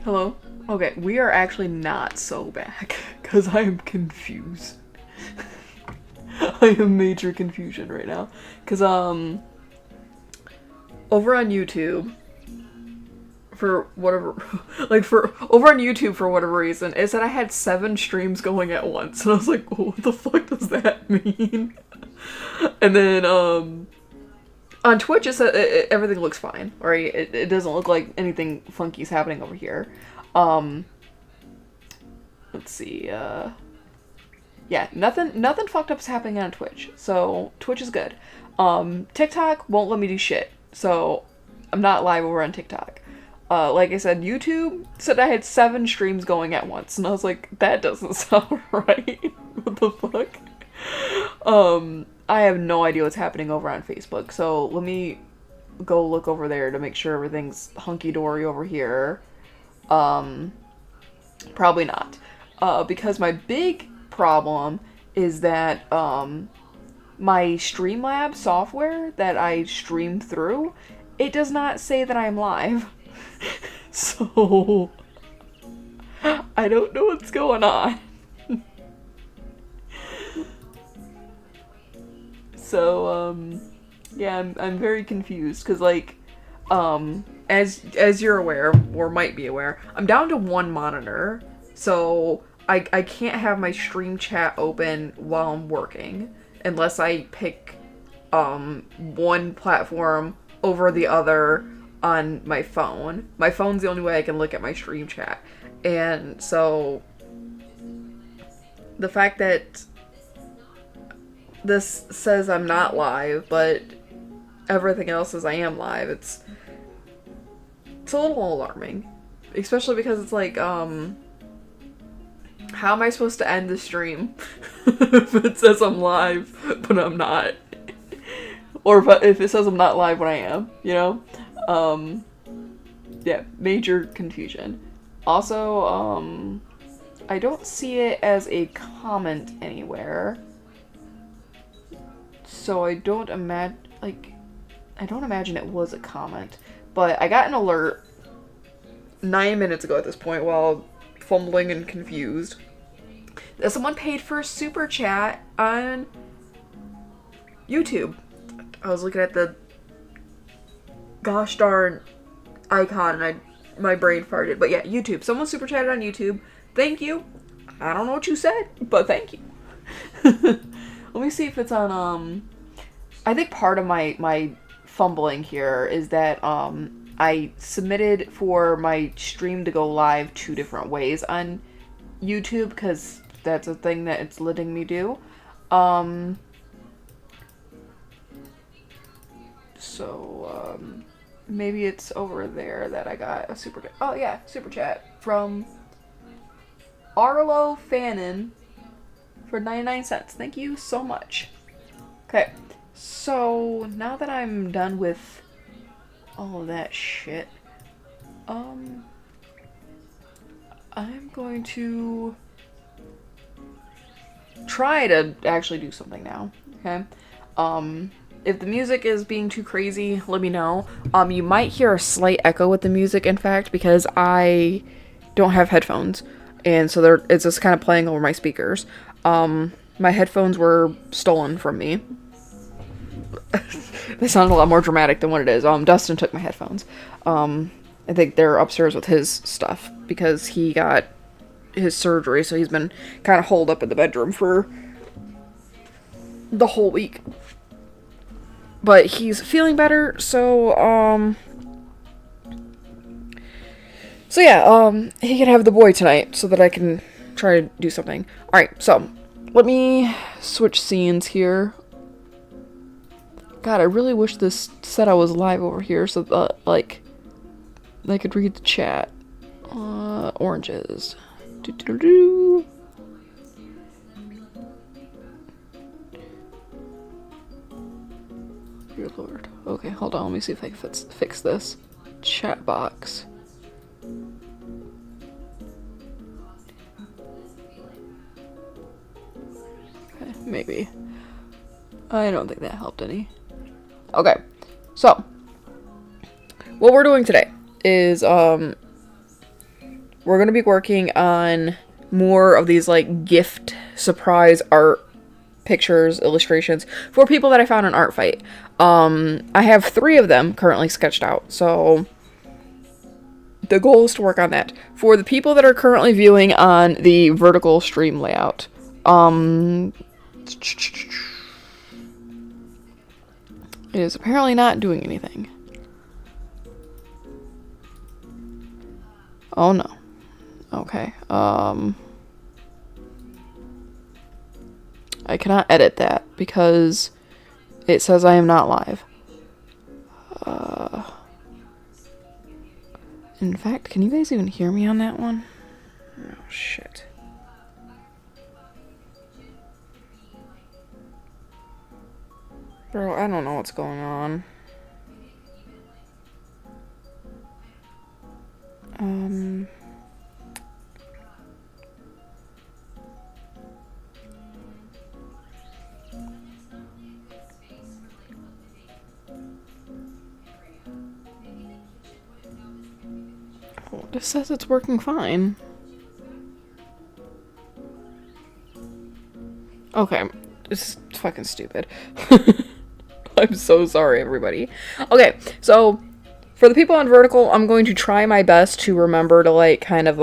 Hello? Okay, we are actually not so back, because I am confused. I am major confusion right now. Because, over on YouTube, for whatever, over on YouTube for whatever reason, it said I had 7 streams going at once, and I was like, what the fuck does that mean? And then, on Twitch, everything looks fine, right? It doesn't look like anything funky is happening over here. Let's see, yeah, nothing fucked up is happening on Twitch, so Twitch is good. TikTok won't let me do shit, so I'm not live over on TikTok. Like I said, YouTube said I had 7 streams going at once, and I was like, that doesn't sound right. What the fuck? I have no idea what's happening over on Facebook, so let me go look over there to make sure everything's hunky-dory over here. Probably not. Because my big problem is that, my Streamlabs software that I stream through, it does not say that I'm live. So, I don't know what's going on. So, yeah, I'm very confused, because, like, as you're aware, or might be aware, I'm down to 1 monitor, so I can't have my stream chat open while I'm working, unless I pick, one platform over the other on my phone. My phone's the only way I can look at my stream chat, and so the fact that this says I'm not live, but everything else says I am live, it's a little alarming. Especially because it's like, how am I supposed to end the stream if it says I'm live, but I'm not? Or if it says I'm not live when I am, you know? Yeah, major confusion. Also, I don't see it as a comment anywhere. So I don't imagine it was a comment. But I got an alert 9 minutes ago at this point while fumbling and confused that someone paid for a super chat on YouTube. I was looking at the gosh darn icon and my brain farted. But yeah, YouTube. Someone super chatted on YouTube. Thank you. I don't know what you said, but thank you. Let me see if it's on, I think part of my fumbling here is that, I submitted for my stream to go live 2 different ways on YouTube, because that's a thing that it's letting me do. So, maybe it's over there that I got a super chat. Oh yeah, super chat from Arlo Fannin for 99 cents. Thank you so much. Okay, so now that I'm done with all of that shit, I'm going to try to actually do something now, okay? If the music is being too crazy, let me know. You might hear a slight echo with the music, in fact, because I don't have headphones, and so it's just kind of playing over my speakers. My headphones were stolen from me. They sound a lot more dramatic than what it is. Dustin took my headphones. I think they're upstairs with his stuff because he got his surgery, so he's been kind of holed up in the bedroom for the whole week. But he's feeling better, so yeah, he can have the boy tonight so that I can try to do something. Alright, so let me switch scenes here. God, I really wish this said I was live over here so that, like, I could read the chat. Oranges. Doo-doo-doo-doo. Dear Lord. Okay, hold on, let me see if I can fix this. Chat box. Okay, maybe. I don't think that helped any. Okay, so what we're doing today is we're going to be working on more of these like gift surprise art pictures, illustrations for people that I found in Art Fight. I have 3 of them currently sketched out, so the goal is to work on that. For the people that are currently viewing on the vertical stream layout, it is apparently not doing anything. Oh no. Okay. I cannot edit that because it says I am not live. In fact, can you guys even hear me on that one? Oh, shit. Bro, I don't know what's going on. Oh, this says it's working fine. Okay, it's fucking stupid. I'm so sorry, everybody. Okay, so for the people on vertical, I'm going to try my best to remember to like kind of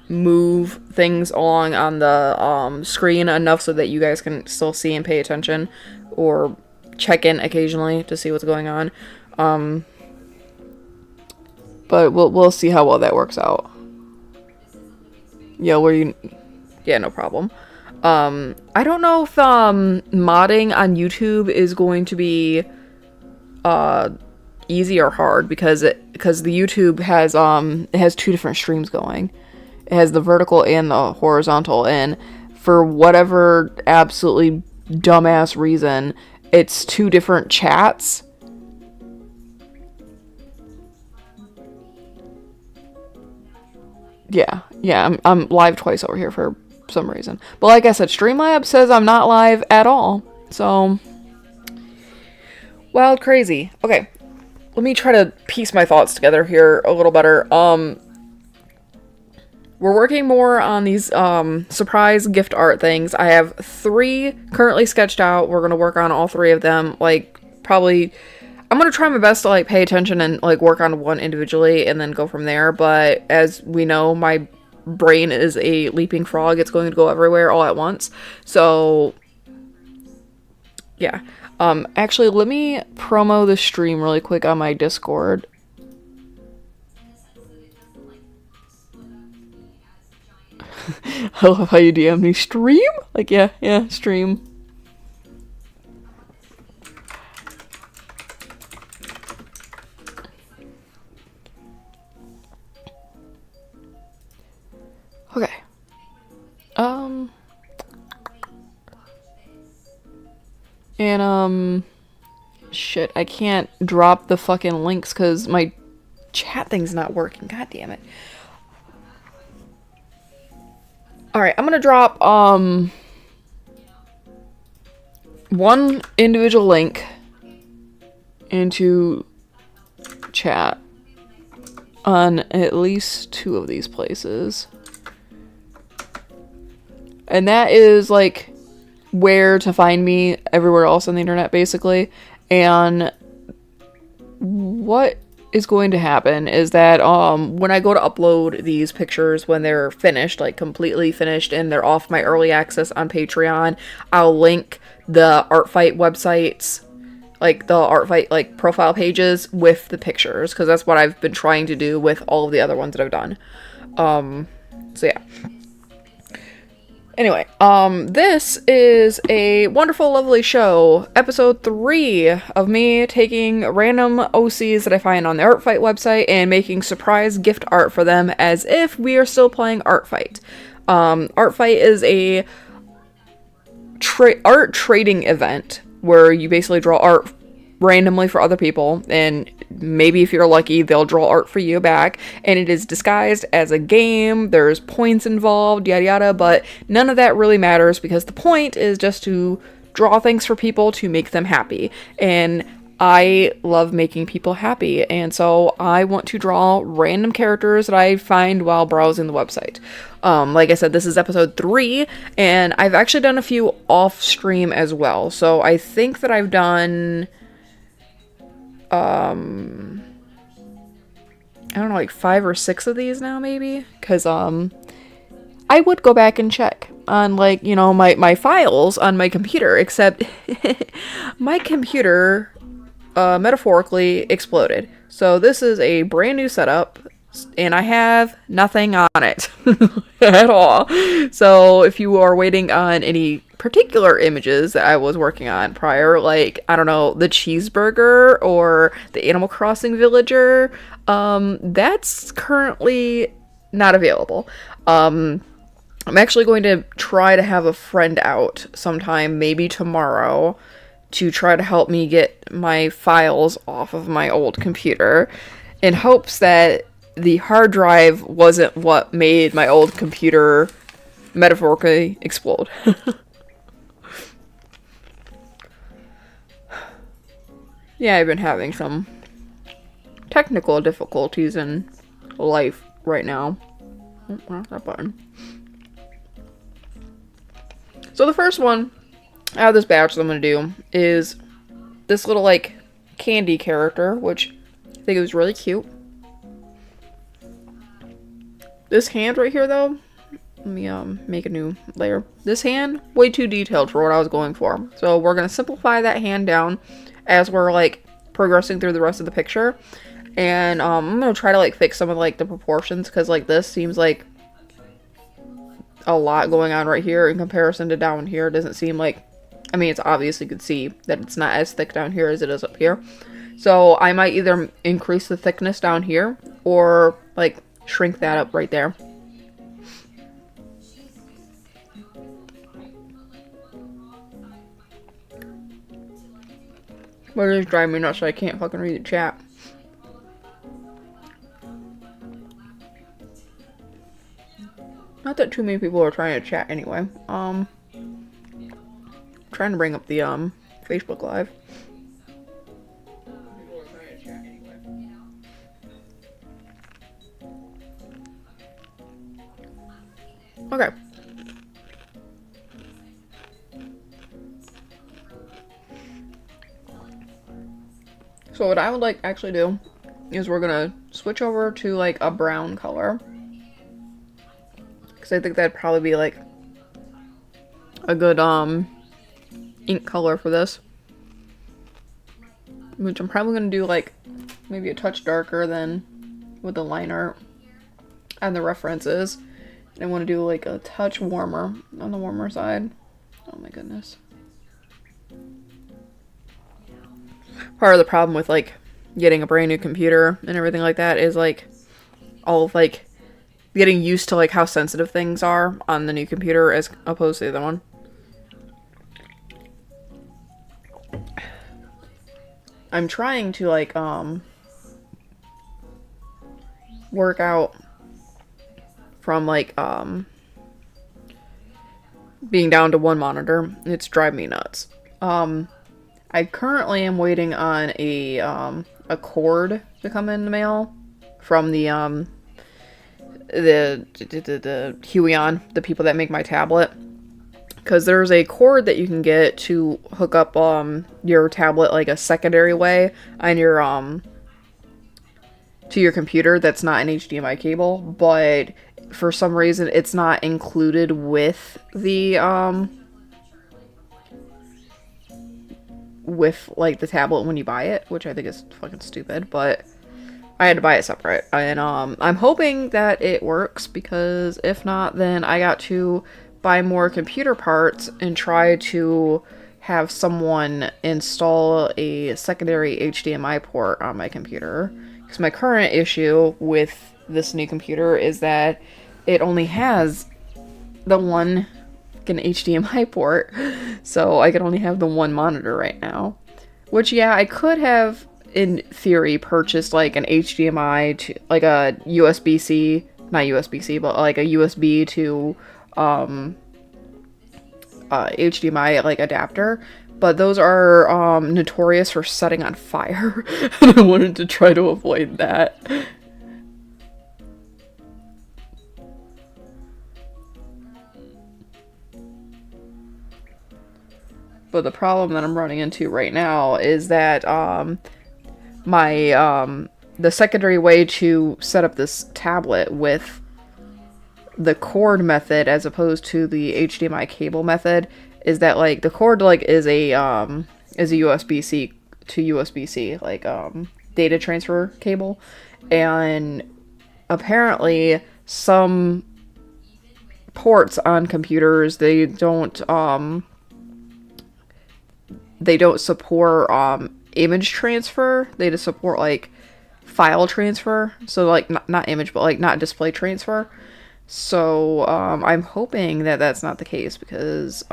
move things along on the screen enough so that you guys can still see and pay attention, or check in occasionally to see what's going on. But we'll see how well that works out. Yeah, yeah, no problem. I don't know if modding on YouTube is going to be easy or hard because the YouTube has it has 2 different streams going. It has the vertical and the horizontal, and for whatever absolutely dumbass reason, it's 2 different chats. Yeah, I'm live twice over here for some reason. But like I said, Streamlabs says I'm not live at all. So, wild crazy. Okay, let me try to piece my thoughts together here a little better. We're working more on these surprise gift art things. I have 3 currently sketched out. We're going to work on all 3 of them. Like, probably, I'm going to try my best to like pay attention and like work on one individually and then go from there. But as we know, my brain is a leaping frog. It's going to go everywhere all at once. So yeah. Actually, let me promo the stream really quick on my Discord. I love how you DM me. Stream? Like, yeah, stream. Okay. And, shit, I can't drop the fucking links because my chat thing's not working. God damn it. Alright, I'm gonna drop, one individual link into chat on at least 2 of these places. And that is, like, where to find me everywhere else on the internet, basically. And what is going to happen is that when I go to upload these pictures, when they're finished, like completely finished, and they're off my early access on Patreon, I'll link the Art Fight websites, like the Art Fight like profile pages with the pictures, because that's what I've been trying to do with all of the other ones that I've done. So yeah. Anyway, this is a wonderful, lovely show, episode 3 of me taking random OCs that I find on the Art Fight website and making surprise gift art for them as if we are still playing Art Fight. Art Fight is a art trading event where you basically draw art randomly for other people, and maybe if you're lucky they'll draw art for you back, and it is disguised as a game. There's points involved, yada yada, but none of that really matters because the point is just to draw things for people to make them happy. And I love making people happy, and so I want to draw random characters that I find while browsing the website. Like I said, this is episode 3, and I've actually done a few off stream as well. So I think that I've done, I don't know, like 5 or 6 of these now, maybe? Because, I would go back and check on, like, you know, my files on my computer, except my computer metaphorically exploded. So this is a brand new setup, and I have nothing on it at all. So if you are waiting on any particular images that I was working on prior, like, I don't know, the cheeseburger or the Animal Crossing villager, that's currently not available. I'm actually going to try to have a friend out sometime, maybe tomorrow, to try to help me get my files off of my old computer, in hopes that the hard drive wasn't what made my old computer metaphorically explode. Yeah, I've been having some technical difficulties in life right now. Oh, where's that button? So the first one out of this batch that I'm going to do is this little, like, candy character, which I think it was really cute. This hand right here, though, let me make a new layer. This hand, way too detailed for what I was going for. So we're going to simplify that hand down as we're, like, progressing through the rest of the picture. And I'm going to try to, like, fix some of, like, the proportions, because, like, this seems like a lot going on right here in comparison to down here. It doesn't seem like, I mean, it's obvious you could see that it's not as thick down here as it is up here. So I might either increase the thickness down here or, like, shrink that up right there. But it is driving me nuts, so I can't fucking read the chat. Not that too many people are trying to chat anyway. Trying to bring up the Facebook Live. People are trying to chat anyway. Okay. So what I would like actually do is we're gonna switch over to, like, a brown color. Because I think that'd probably be, like, a good ink color for this. Which I'm probably going to do, like, maybe a touch darker than with the line art and the references. And I want to do, like, a touch warmer on the warmer side. Oh my goodness. Part of the problem with, like, getting a brand new computer and everything like that is, like, all of, like, getting used to, like, how sensitive things are on the new computer as opposed to the other one. I'm trying to, like, work out from, like, being down to one monitor. It's driving me nuts. I currently am waiting on a cord to come in the mail from the Huion, the people that make my tablet. Because there's a cord that you can get to hook up your tablet, like, a secondary way on your to your computer that's not an HDMI cable, but for some reason it's not included with the with, like, the tablet when you buy it, which I think is fucking stupid, but I had to buy it separate. And I'm hoping that it works, because if not, then I got to buy more computer parts and try to have someone install a secondary HDMI port on my computer. Because my current issue with this new computer is that it only has the one fucking HDMI port, so I could only have the one monitor right now. Which, yeah, I could have, in theory, purchased, like, an HDMI to, like, a USB-C, not USB-C, but, like, a USB to HDMI, like, adapter, but those are notorious for setting on fire, and I wanted to try to avoid that. But the problem that I'm running into right now is that the secondary way to set up this tablet with the cord method as opposed to the HDMI cable method is that like the cord like is a USB-C to USB-C like data transfer cable, and apparently some ports on computers they don't support image transfer. They just support like file transfer, so like not image but like not display transfer. So I'm hoping that that's not the case, because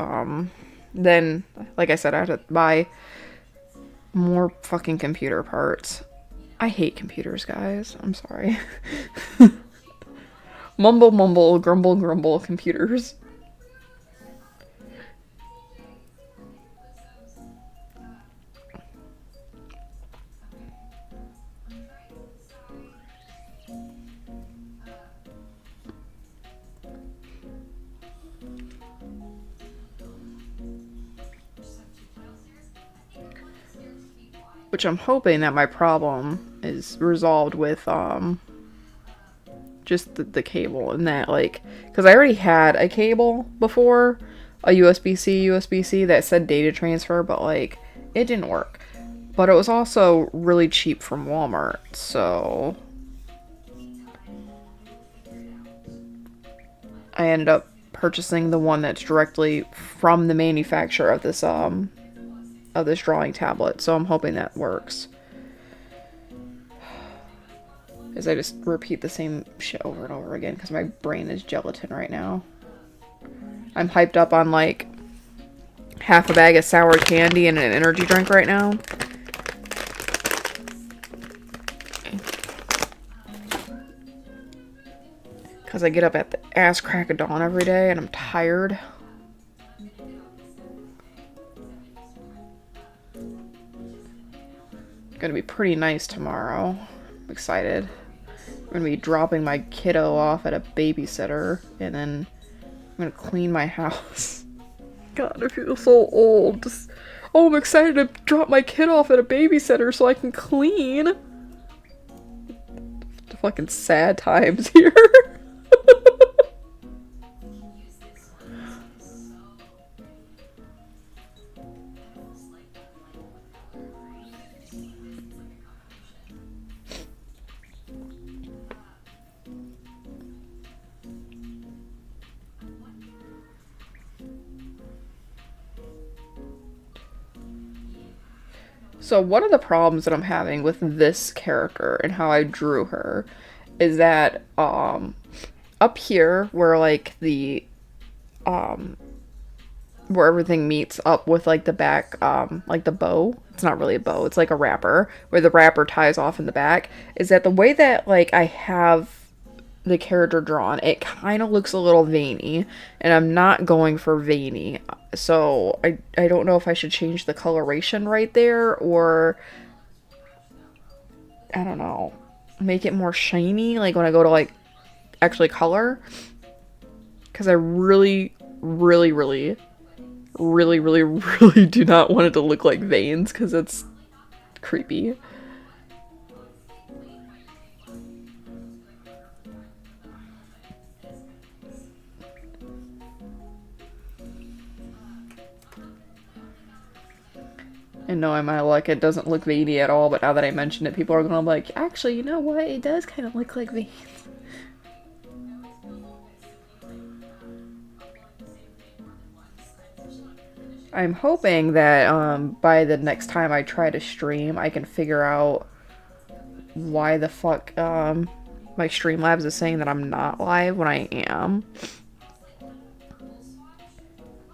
then like I said, I have to buy more fucking computer parts. I hate computers, guys. I'm sorry. Mumble mumble, grumble grumble, computers. Which I'm hoping that my problem is resolved with just the cable, and that like, because I already had a cable before, a USB-C that said data transfer, but like it didn't work. But it was also really cheap from Walmart, so I ended up purchasing the one that's directly from the manufacturer of this drawing tablet. So I'm hoping that works. As I just repeat the same shit over and over again because my brain is gelatin right now. I'm hyped up on like half a bag of sour candy and an energy drink right now. Because I get up at the ass crack of dawn every day and I'm tired. Gonna be pretty nice tomorrow. I'm excited. I'm gonna be dropping my kiddo off at a babysitter, and then I'm gonna clean my house. God, I feel so old. Oh, I'm excited to drop my kid off at a babysitter so I can clean. The fucking sad times here. So one of the problems that I'm having with this character and how I drew her is that up here where like the where everything meets up with like the back like the bow, it's not really a bow, it's like a wrapper where the wrapper ties off in the back, is that the way that like I have the character drawn, it kind of looks a little veiny, and I'm not going for veiny. So I don't know if I should change the coloration right there, or I don't know, make it more shiny like when I go to like actually color, because I really do not want it to look like veins, because it's creepy. And knowing my luck, it doesn't look veiny at all, but now that I mention it, people are gonna be like, actually, you know what? It does kind of look like veins. I'm hoping that by the next time I try to stream, I can figure out why the fuck my Streamlabs is saying that I'm not live when I am.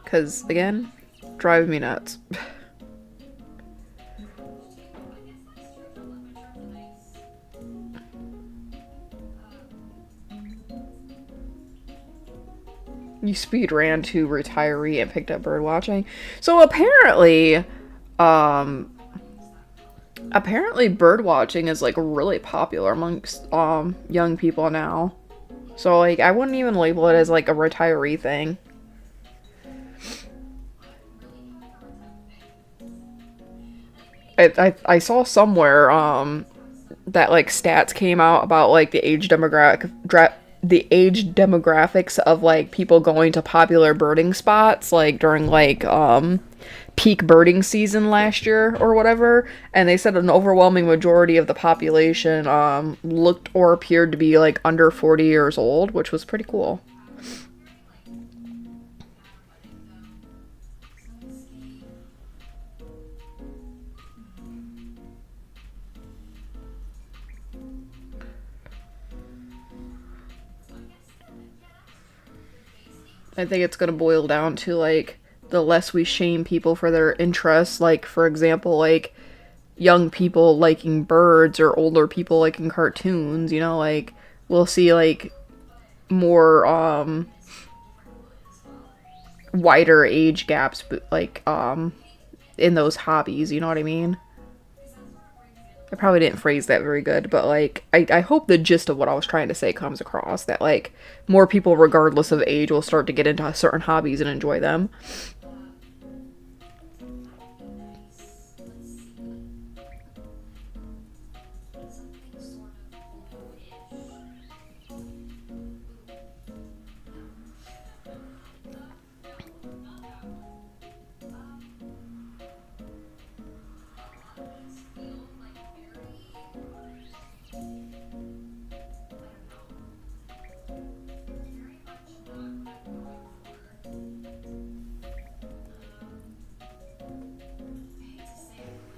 Because, again, drives me nuts. You speed ran to retiree and picked up bird watching. So apparently bird watching is like really popular amongst young people now. So like I wouldn't even label it as like a retiree thing. I saw somewhere that like stats came out about like the age demographics of like people going to popular birding spots like during like peak birding season last year or whatever, and they said an overwhelming majority of the population looked or appeared to be like under 40 years old, which was pretty cool. I think it's going to boil down to like the less we shame people for their interests, like for example like young people liking birds or older people liking cartoons, you know, like we'll see like more wider age gaps like in those hobbies, you know what I mean? I probably didn't phrase that very good, but like I hope the gist of what I was trying to say comes across, that like more people regardless of age will start to get into certain hobbies and enjoy them.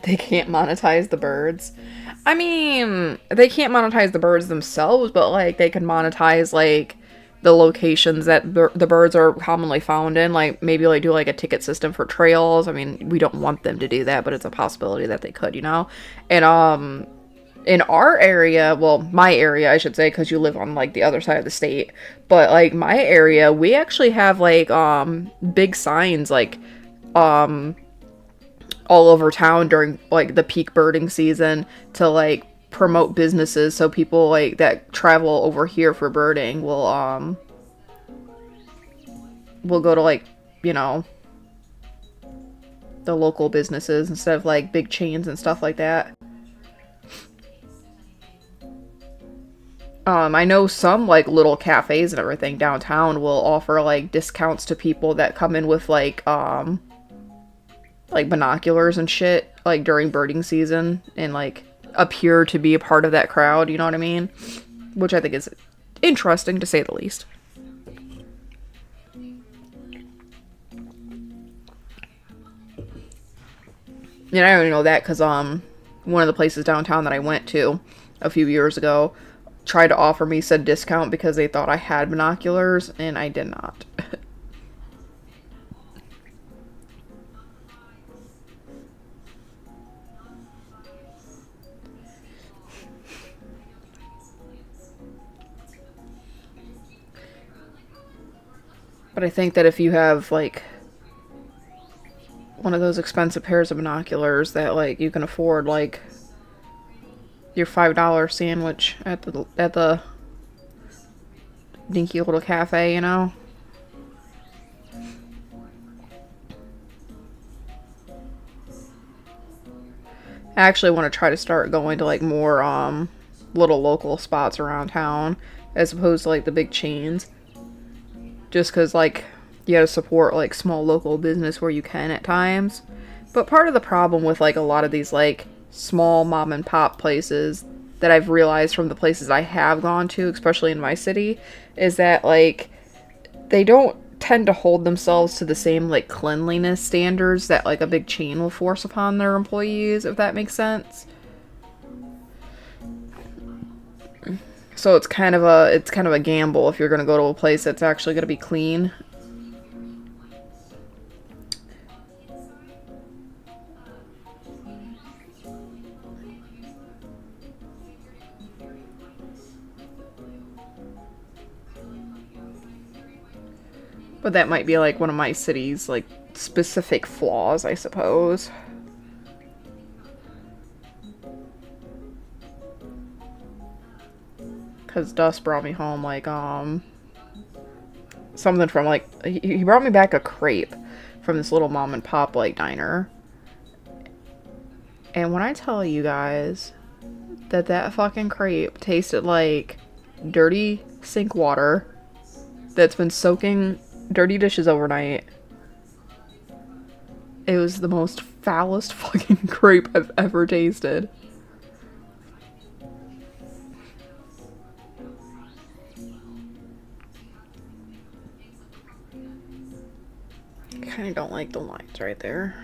They can't monetize the birds. I mean, they can't monetize the birds themselves, but like they can monetize like the locations that the birds are commonly found in. Like maybe like do like a ticket system for trails. I mean, we don't want them to do that, but it's a possibility that they could, you know. And in our area, well, my area, I should say, because you live on like the other side of the state, but like my area, we actually have like big signs like um all over town during like the peak birding season to like promote businesses, so people like that travel over here for birding will go to like, you know, the local businesses instead of like big chains and stuff like that. I know some like little cafes and everything downtown will offer like discounts to people that come in with like binoculars and shit like during birding season and like appear to be a part of that crowd, you know what I mean? Which I think is interesting to say the least. And I only know that because one of the places downtown that I went to a few years ago tried to offer me said discount because they thought I had binoculars and I did not. But I think that if you have like one of those expensive pairs of binoculars that like you can afford like your $5 sandwich at the dinky little cafe, you know. I actually want to try to start going to like more little local spots around town as opposed to like the big chains, just cuz like you got to support like small local business where you can at times. But part of the problem with like a lot of these like small mom and pop places that I've realized from the places I have gone to, especially in my city, is that like they don't tend to hold themselves to the same like cleanliness standards that like a big chain will force upon their employees, if that makes sense. So it's kind of a gamble if you're going to go to a place that's actually going to be clean. But that might be like one of my city's like specific flaws, I suppose. Cause Dust brought me home like something from like he brought me back a crepe from this little mom and pop like diner. And when I tell you guys that that fucking crepe tasted like dirty sink water that's been soaking dirty dishes overnight, it was the most foulest fucking crepe I've ever tasted. I kind of don't like the lines right there.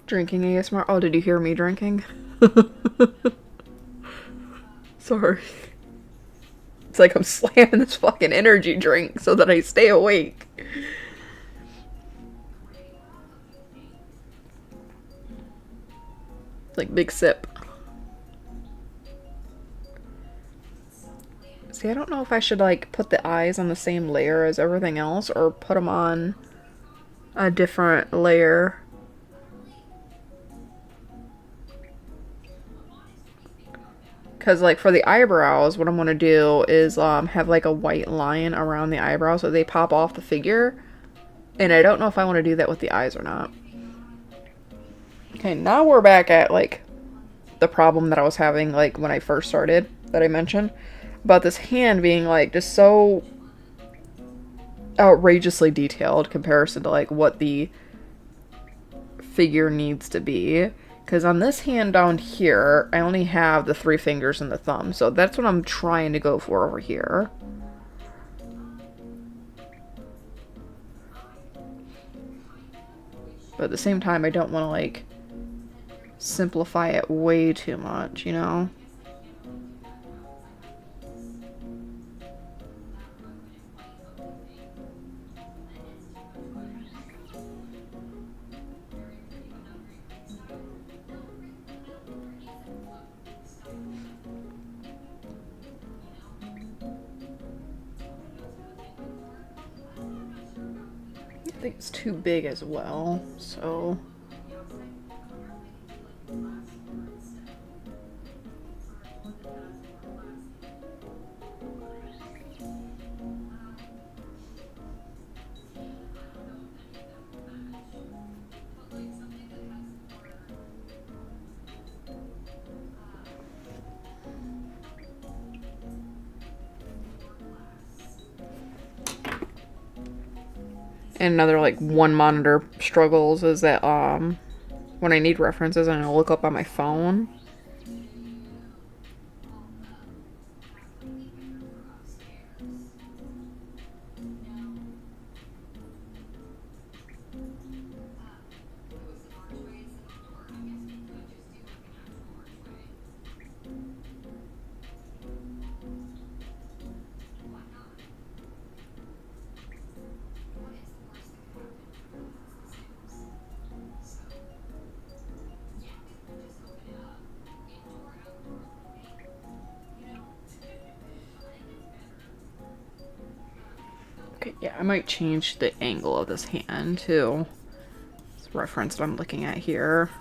Drinking ASMR. Oh, did you hear me drinking? Sorry. It's like I'm slamming this fucking energy drink so that I stay awake. Like, big sip. See, I don't know if I should, like, put the eyes on the same layer as everything else or put them on a different layer. Because, like, for the eyebrows, what I'm going to do is have, like, a white line around the eyebrow so they pop off the figure. And I don't know if I want to do that with the eyes or not. Okay, now we're back at, like, the problem that I was having, like, when I first started, that I mentioned. About this hand being, like, just so outrageously detailed comparison to, like, what the figure needs to be. Because on this hand down here, I only have the 3 fingers and the thumb. So that's what I'm trying to go for over here. But at the same time, I don't want to, like, simplify it way too much, you know? I think it's too big as well, so... And another, like, one monitor struggles is that, when I need references and I look up on my phone, okay, yeah, I might change the angle of this hand too. This reference that I'm looking at here.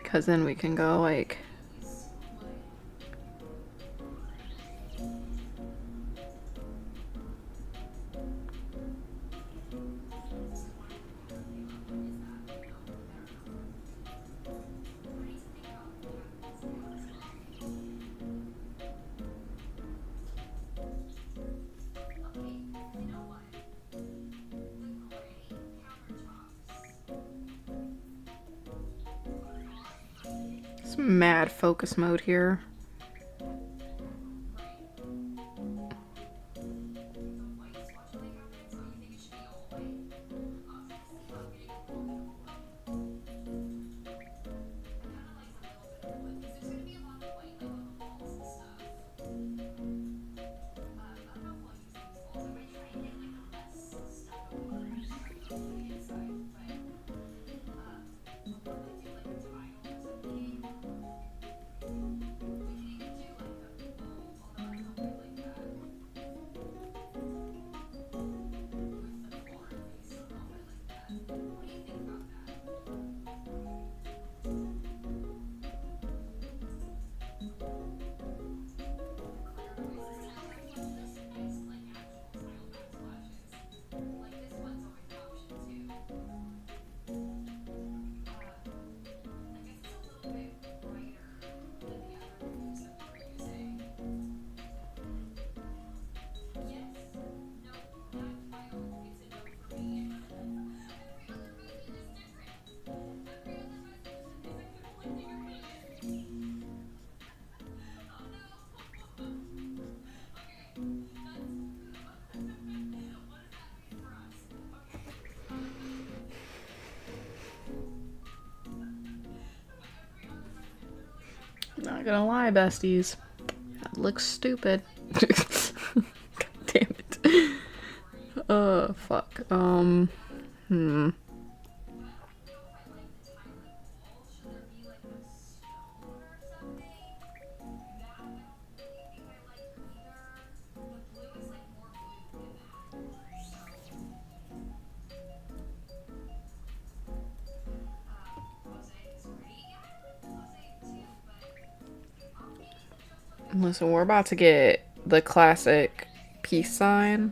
Because then we can go like... It's mad focus mode here. gonna lie, besties. That looks stupid. God damn it. Fuck. Listen, we're about to get the classic peace sign.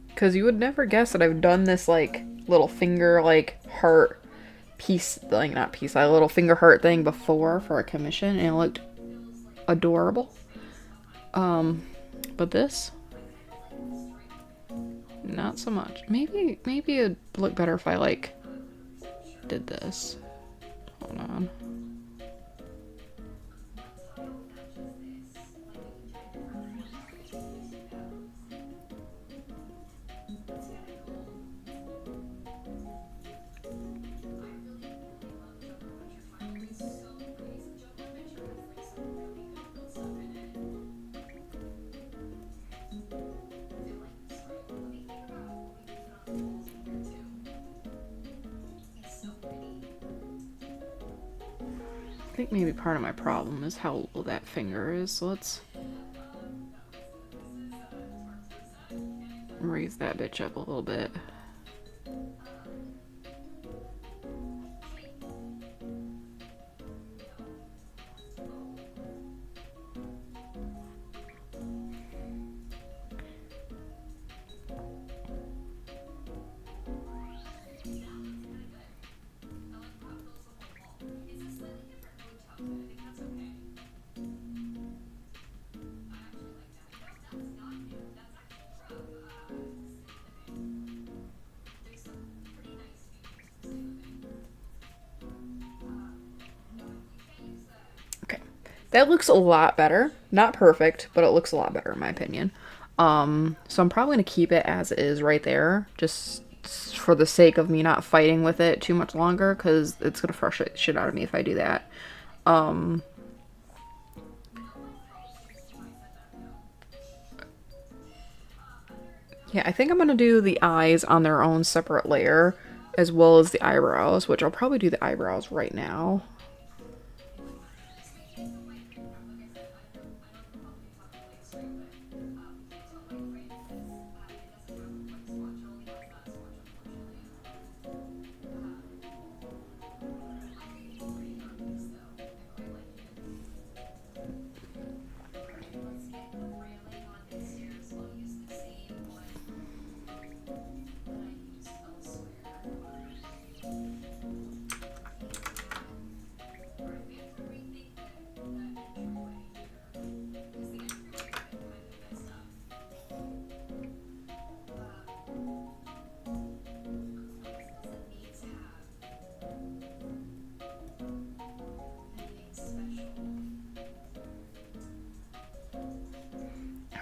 Because you would never guess that I've done this, like, little finger, like, heart piece, like, not piece, like, a little finger heart thing before for a commission, and it looked adorable. But this, not so much. Maybe it'd look better if I, like, did this. Hold on. I think maybe part of my problem is how little that finger is, so let's raise that bitch up a little bit. That looks a lot better. Not perfect, but it looks a lot better in my opinion. So I'm probably going to keep it as it is right there, just for the sake of me not fighting with it too much longer, because it's going to frustrate the shit out of me if I do that. Yeah, I think I'm going to do the eyes on their own separate layer, as well as the eyebrows, which I'll probably do the eyebrows right now.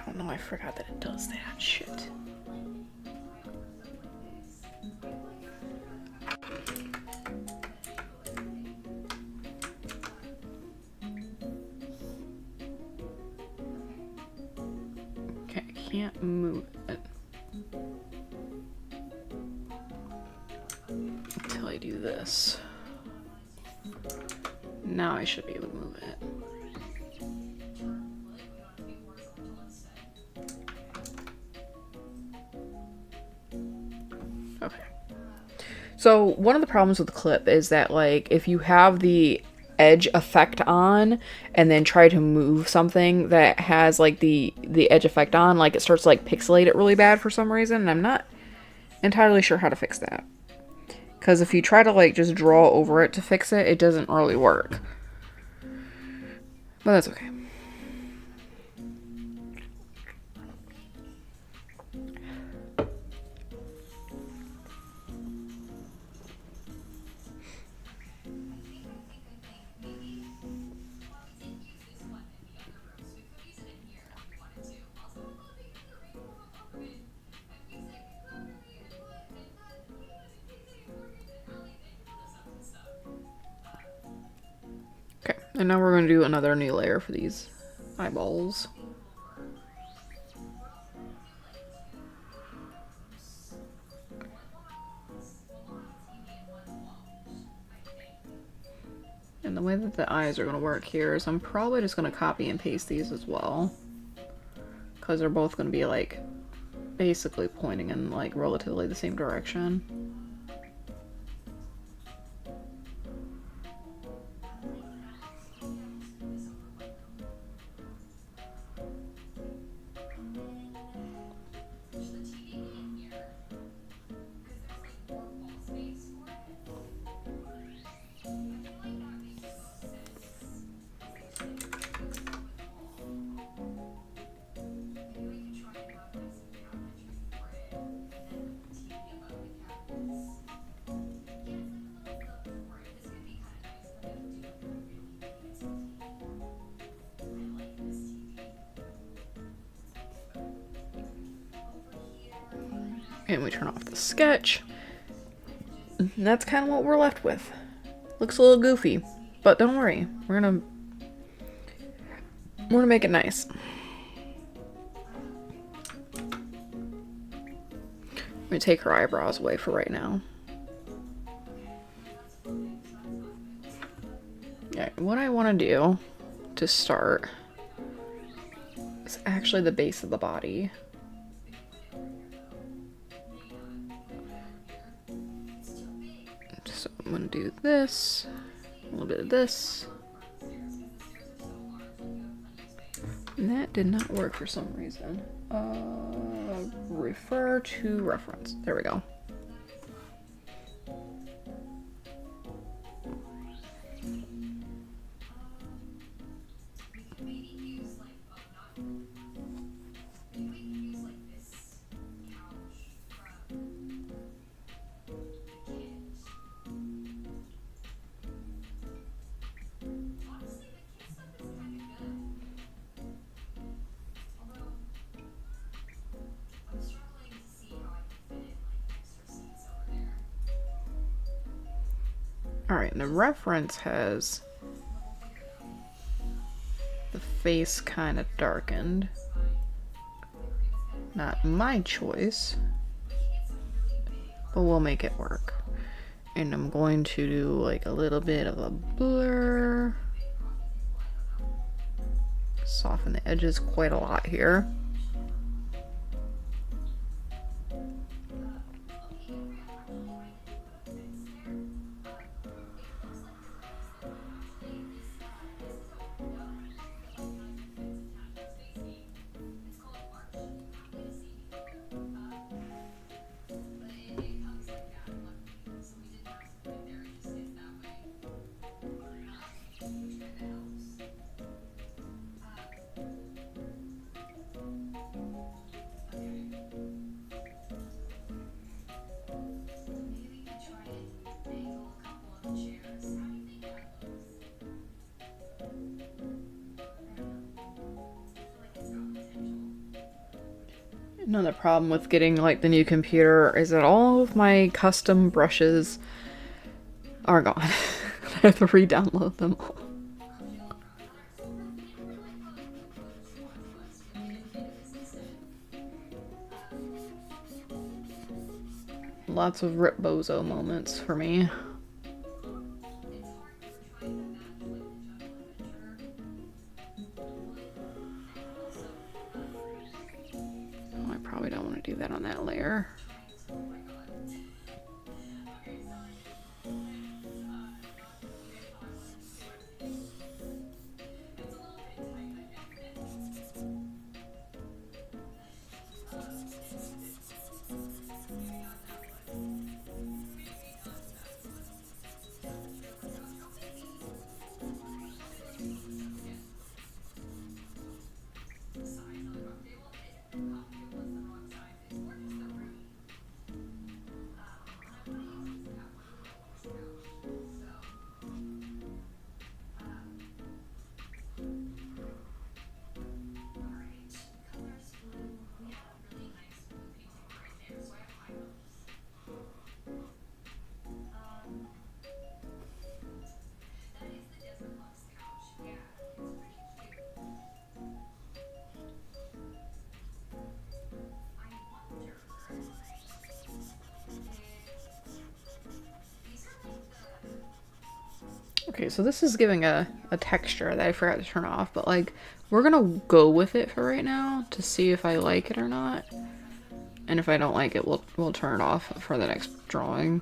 Oh no, I forgot that it does that shit. Okay, I can't move it until I do this. Now I should be able to move it. Okay. So one of the problems with the clip is that, like, if you have the edge effect on and then try to move something that has like the edge effect on, like, it starts to like pixelate it really bad for some reason, and I'm not entirely sure how to fix that. Because if you try to like just draw over it to fix it, it doesn't really work. But that's okay. And now we're going to do another new layer for these eyeballs. And the way that the eyes are going to work here is I'm probably just going to copy and paste these as well. Because they're both going to be like basically pointing in like relatively the same direction. And we turn off the sketch. And that's kind of what we're left with. Looks a little goofy, but don't worry. We're gonna make it nice. I'm gonna take her eyebrows away for right now. Yeah, what I want to do to start is actually the base of the body. So I'm gonna do this, a little bit of this. And that did not work for some reason. Refer to reference. There we go. Alright, and the reference has the face kind of darkened. Not my choice, but we'll make it work. And I'm going to do like a little bit of a blur. Soften the edges quite a lot here. Another problem with getting like the new computer is that all of my custom brushes are gone. I have to re-download them all. Lots of Rip Bozo moments for me. Oh, I probably don't want to do that on that layer. Okay, so this is giving a texture that I forgot to turn off, but like, we're gonna go with it for right now to see if I like it or not. And if I don't like it, we'll turn it off for the next drawing.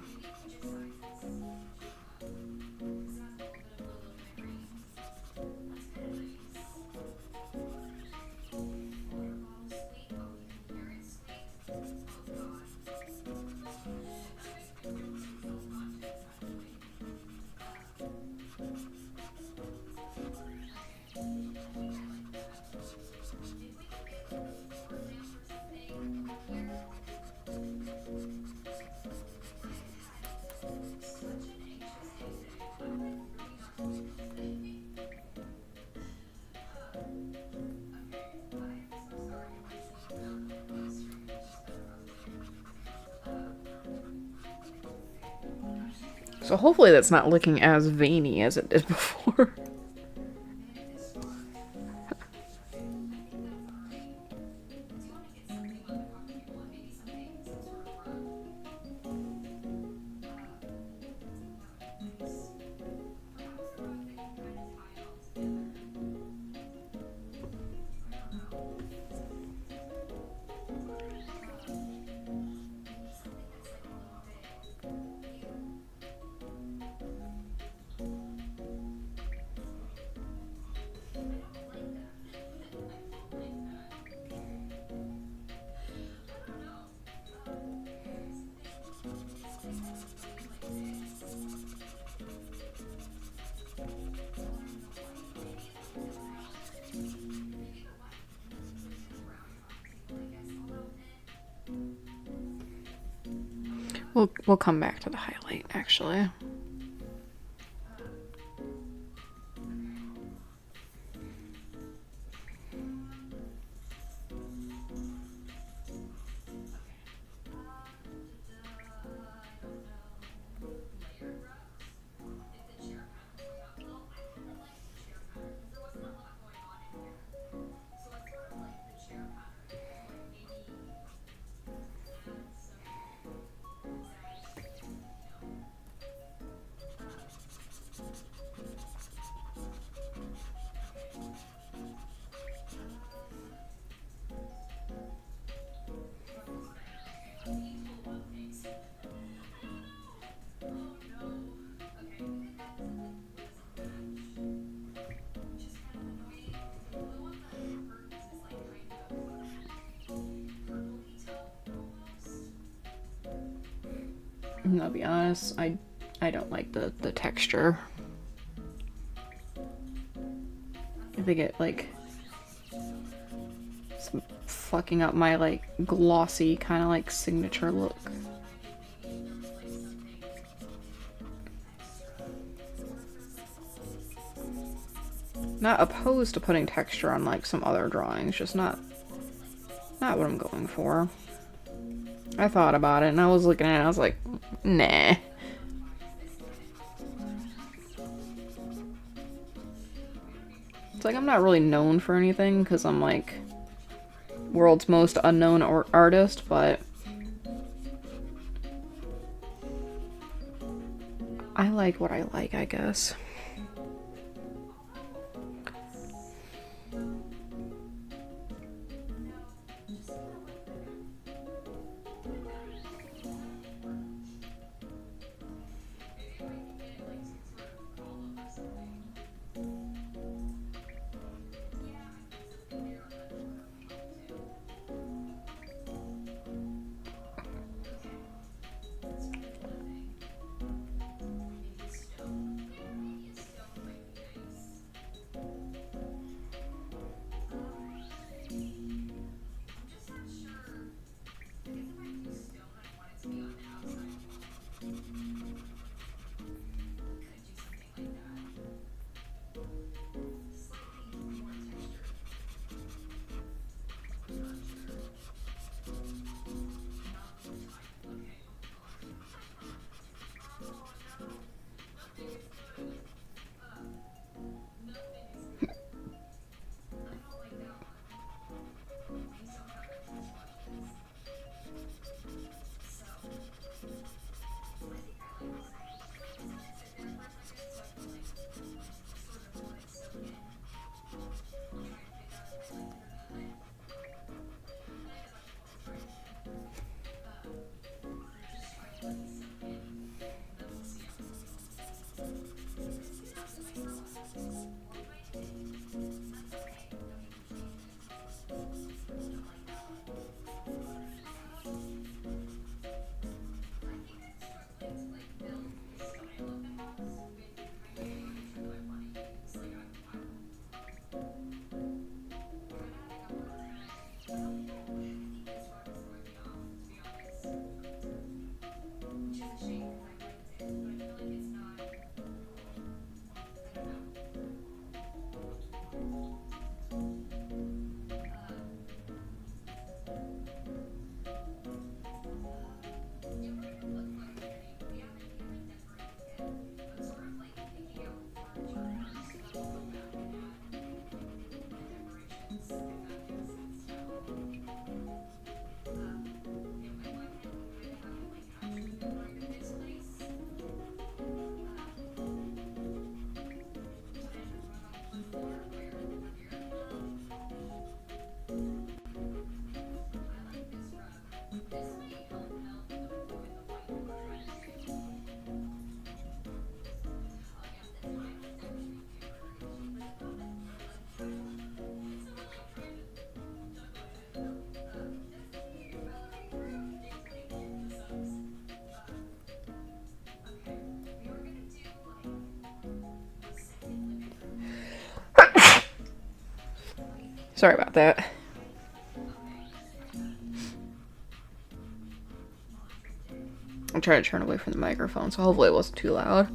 So hopefully that's not looking as veiny as it did before. We'll come back to the highlight, actually. And I'll be honest, I don't like the texture. I think it like it's fucking up my like glossy kind of like signature look. Not opposed to putting texture on like some other drawings, just not what I'm going for. I thought about it and I was looking at it and I was like, nah. It's like I'm not really known for anything because I'm like world's most unknown artist, but I like what I like, I guess. Sorry about that. I'm trying to turn away from the microphone, so hopefully it wasn't too loud.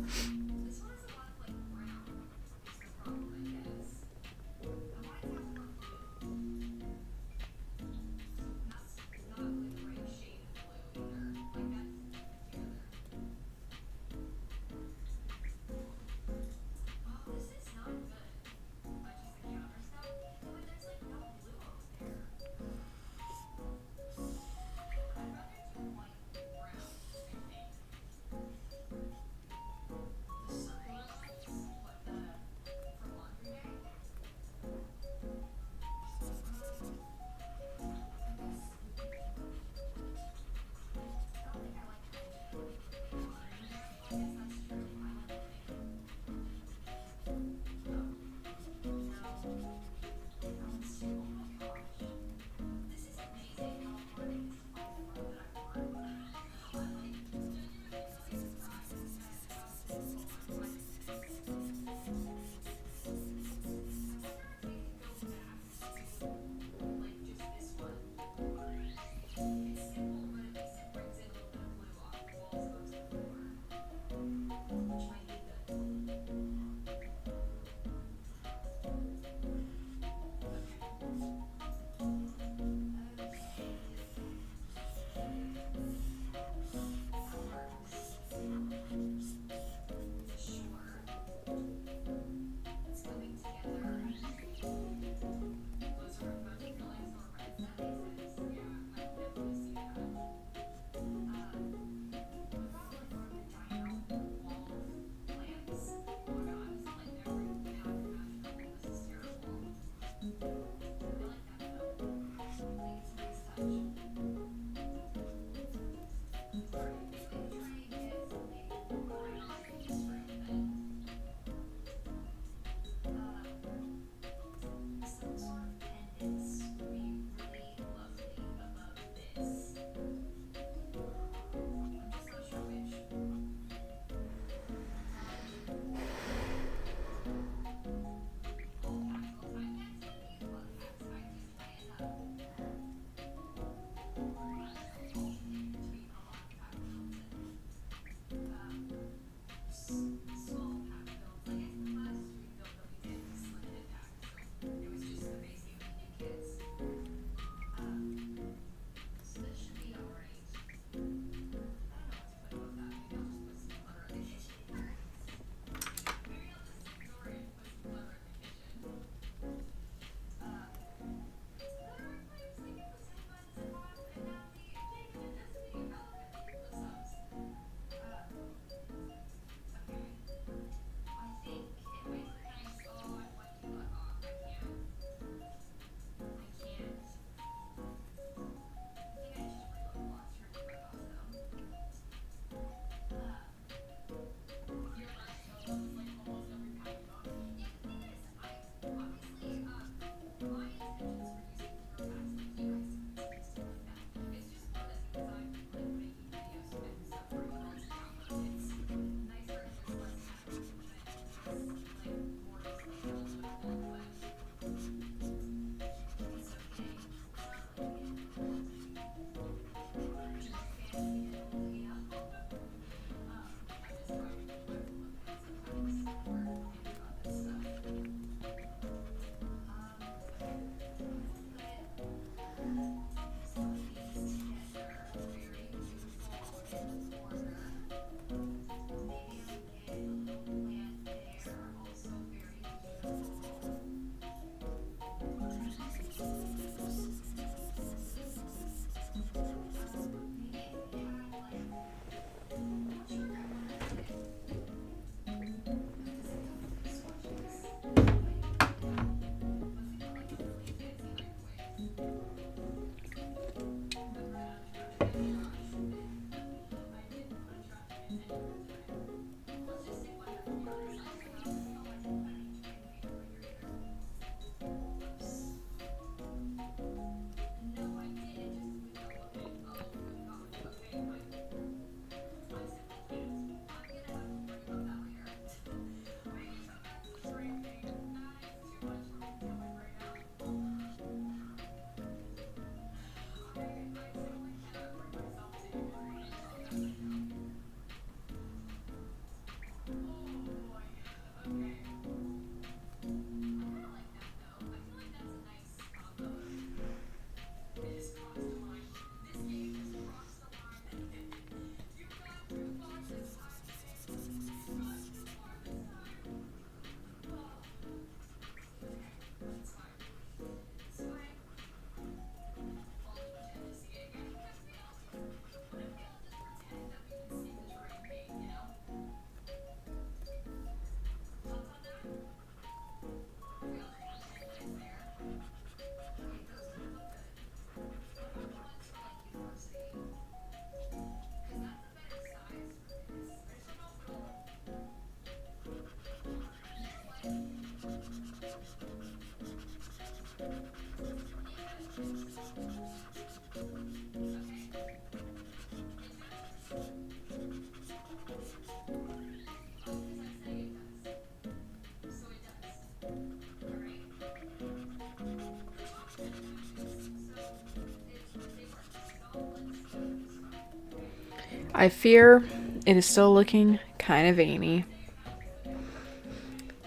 I fear it is still looking kind of veiny.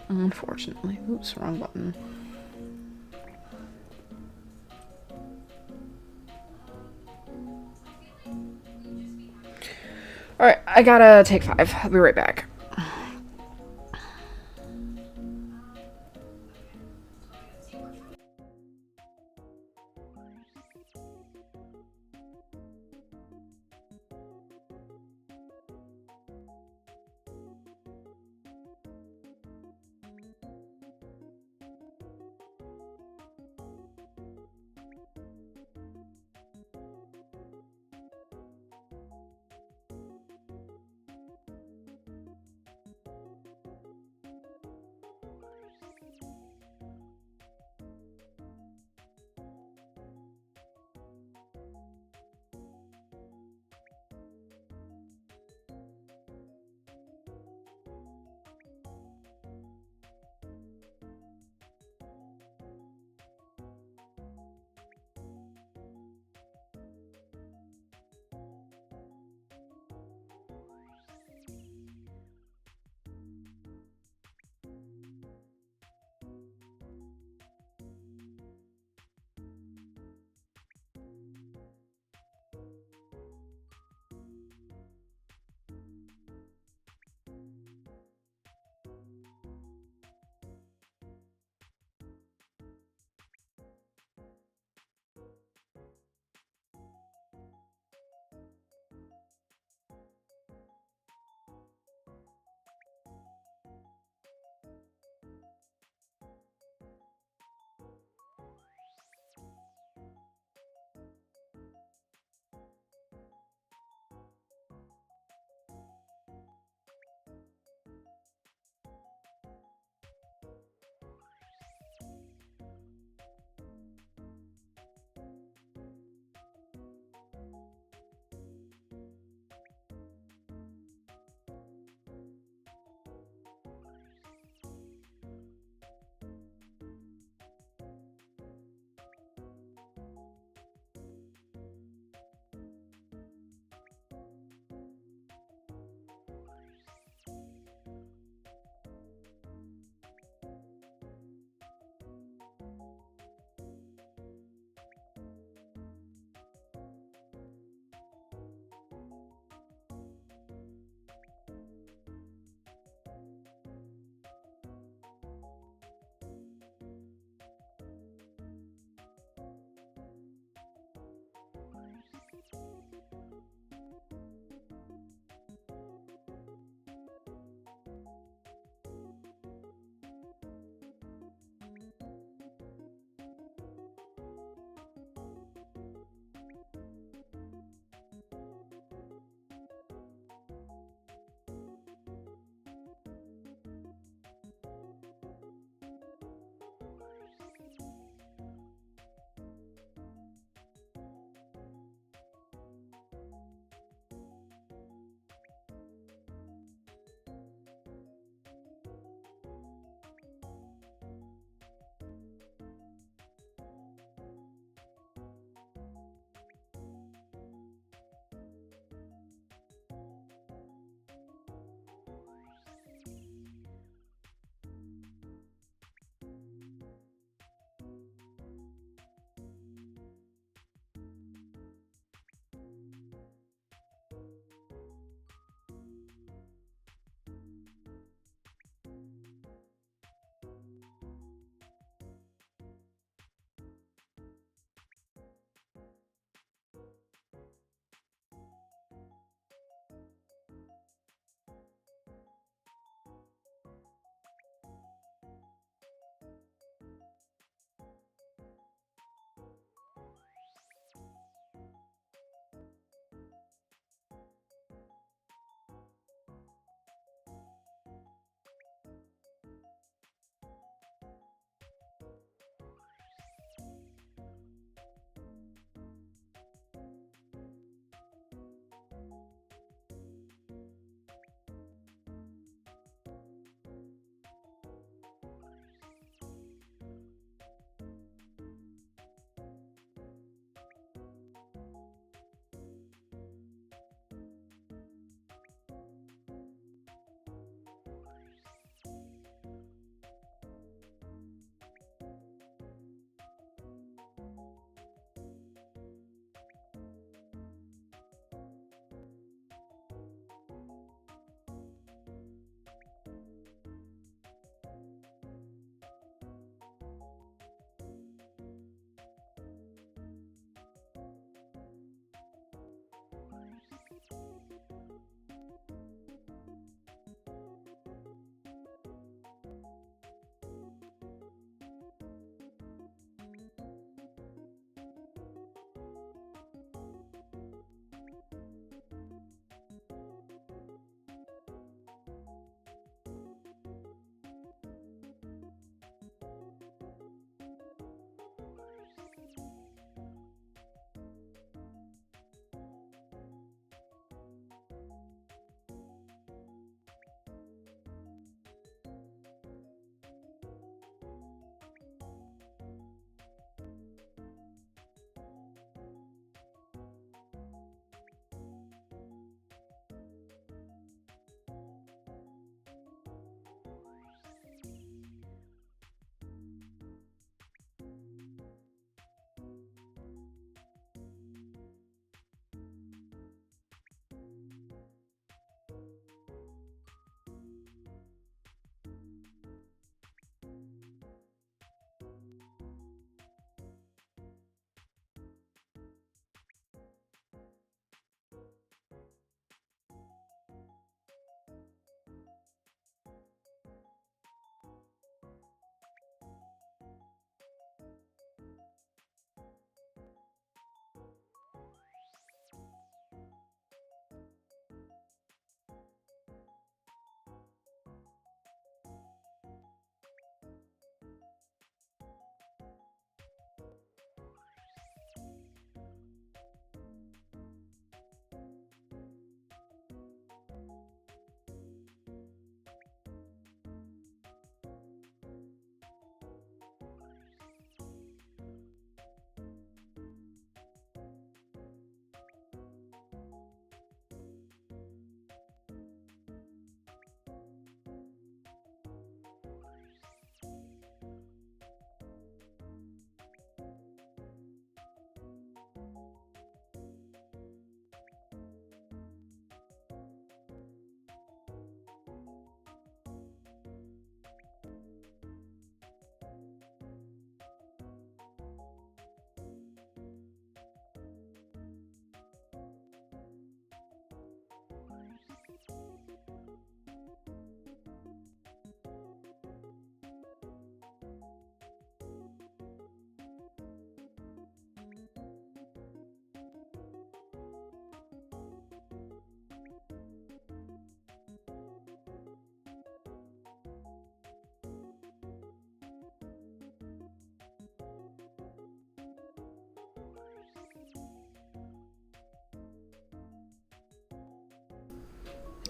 Unfortunately. Oops, wrong button. Alright, I gotta take 5. I'll be right back.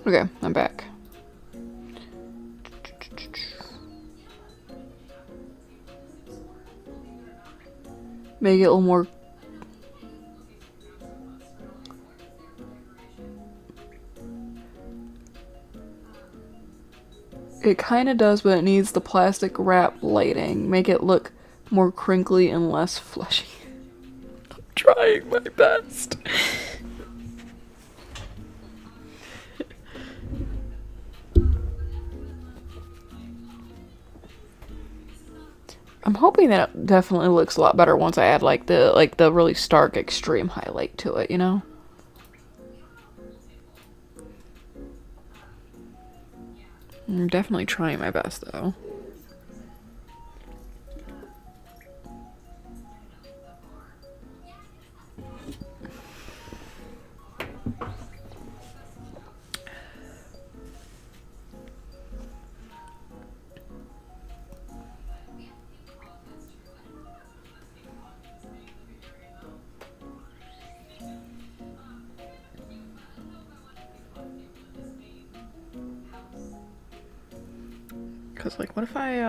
Okay, I'm back. Make it a little more. It kind of does, but it needs the plastic wrap lighting. Make it look more crinkly and less fleshy. I'm trying my best. I'm hoping that it definitely looks a lot better once I add like the really stark extreme highlight to it, you know? I'm definitely trying my best though. Cause like what if I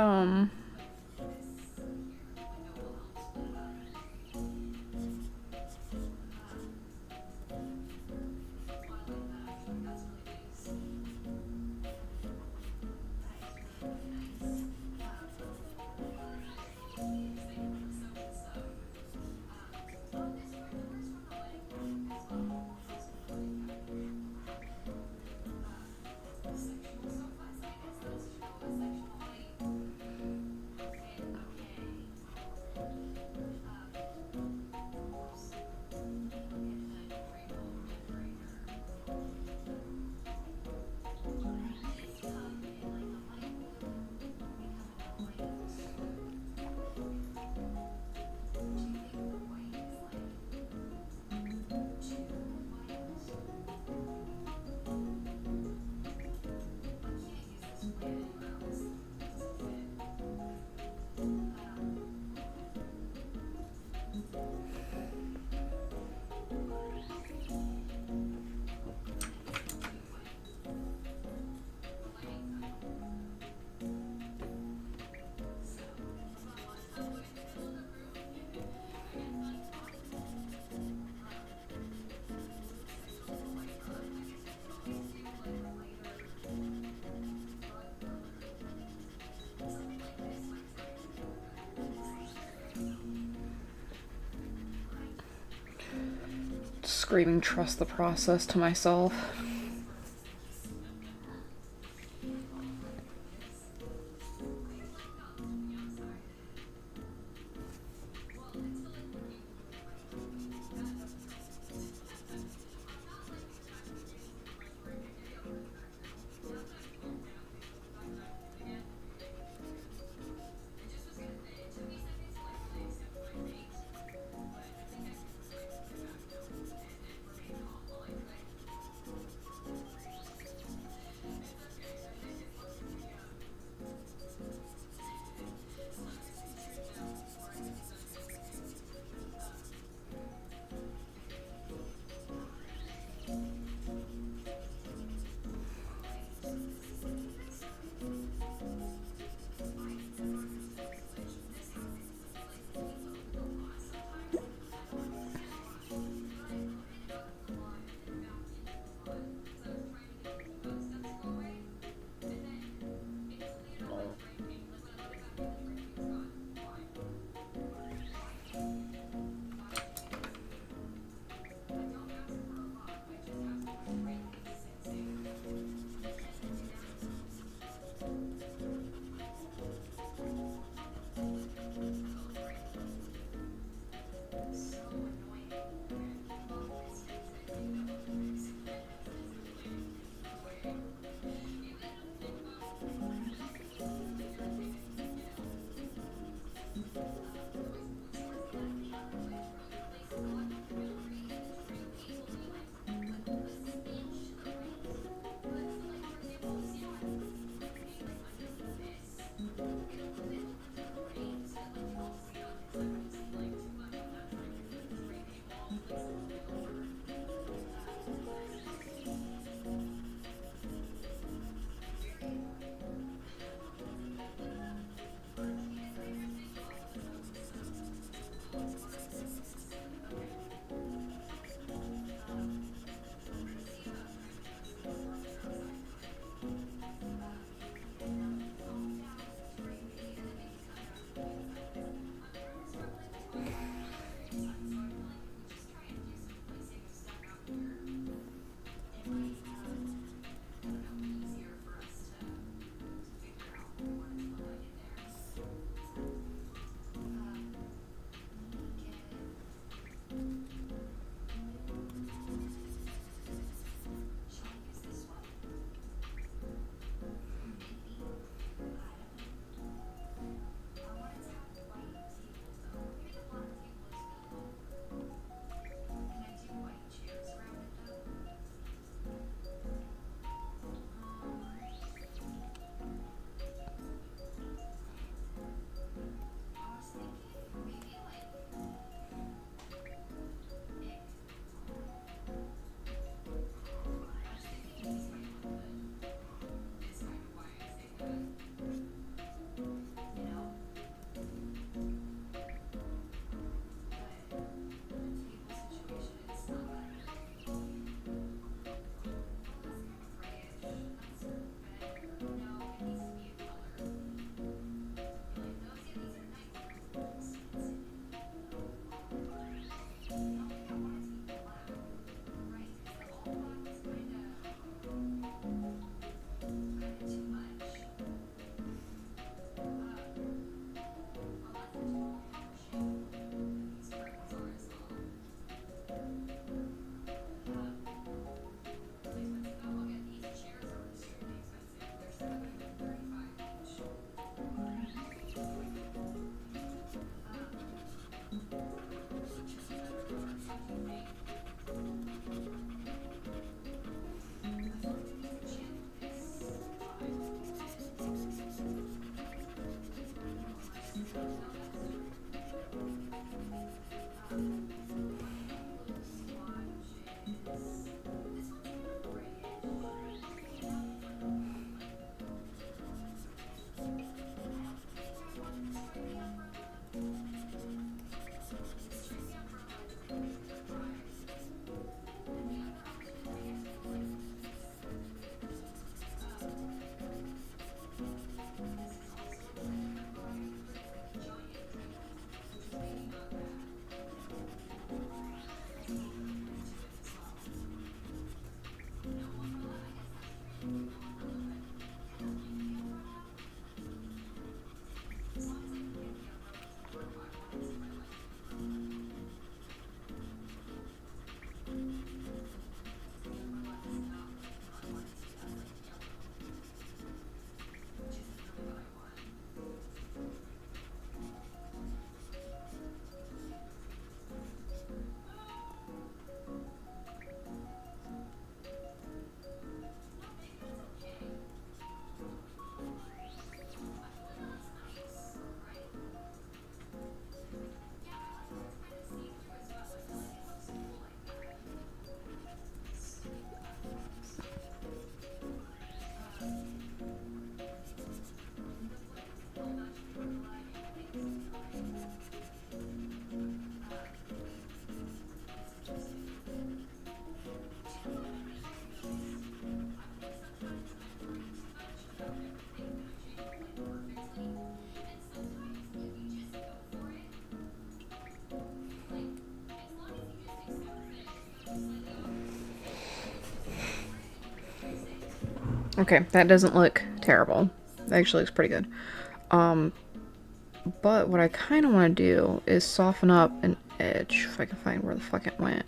screaming trust the process to myself? Okay, that doesn't look terrible. That actually looks pretty good. But what I kind of want to do is soften up an edge, if I can find where the fuck it went.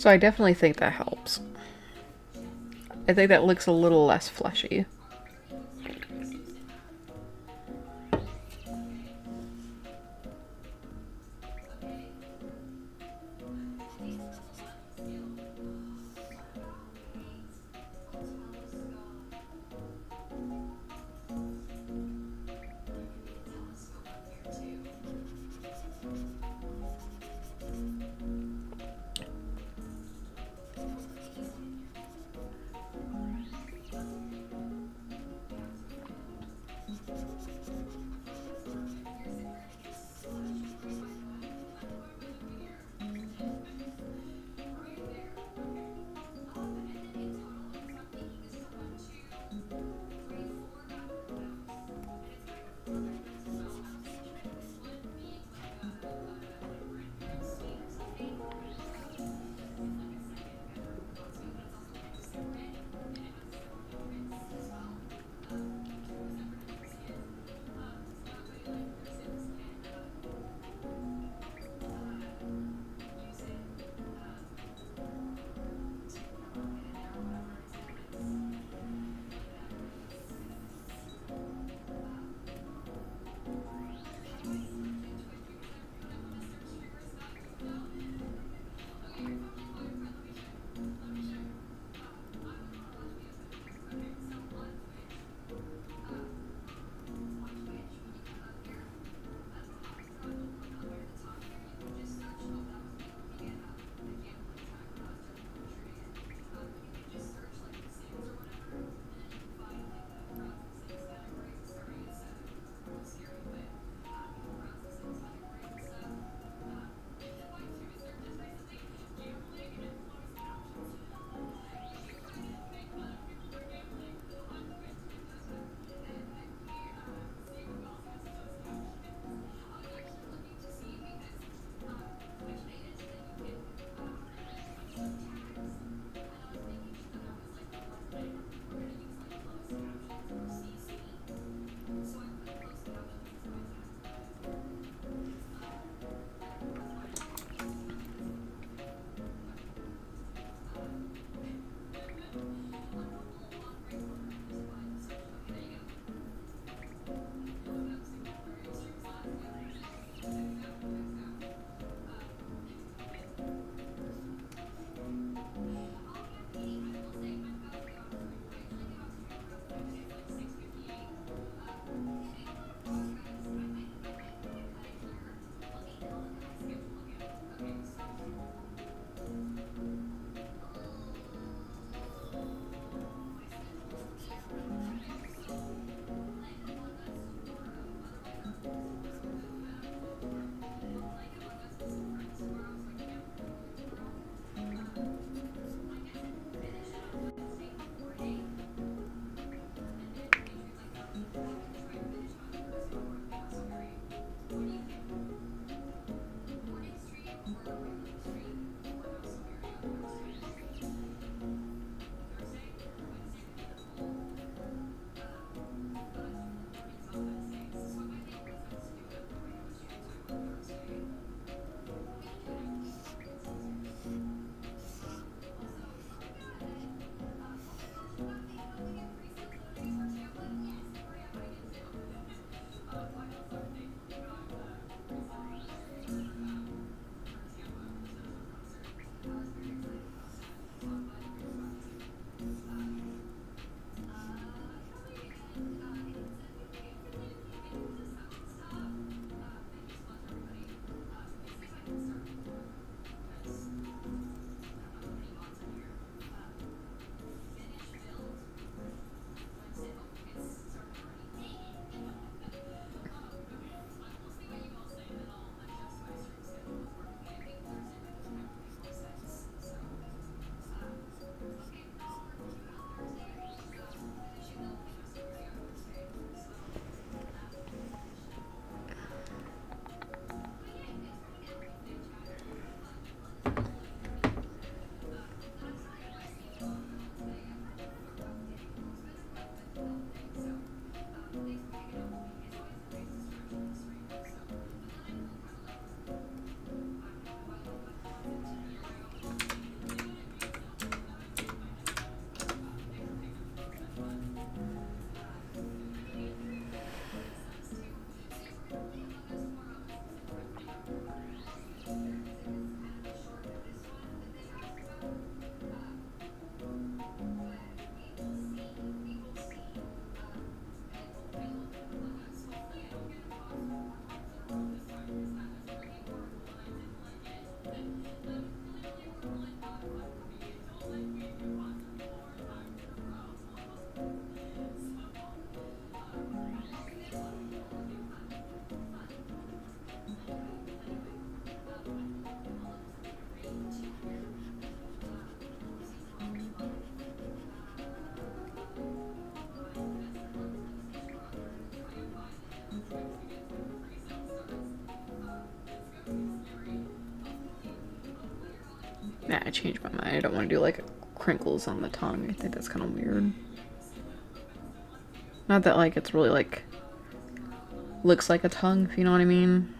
So I definitely think that helps. I think that looks a little less fleshy. Nah, I changed my mind. I don't want to do like crinkles on the tongue. I think that's kind of weird. Not that like it's really like looks like a tongue, if you know what I mean.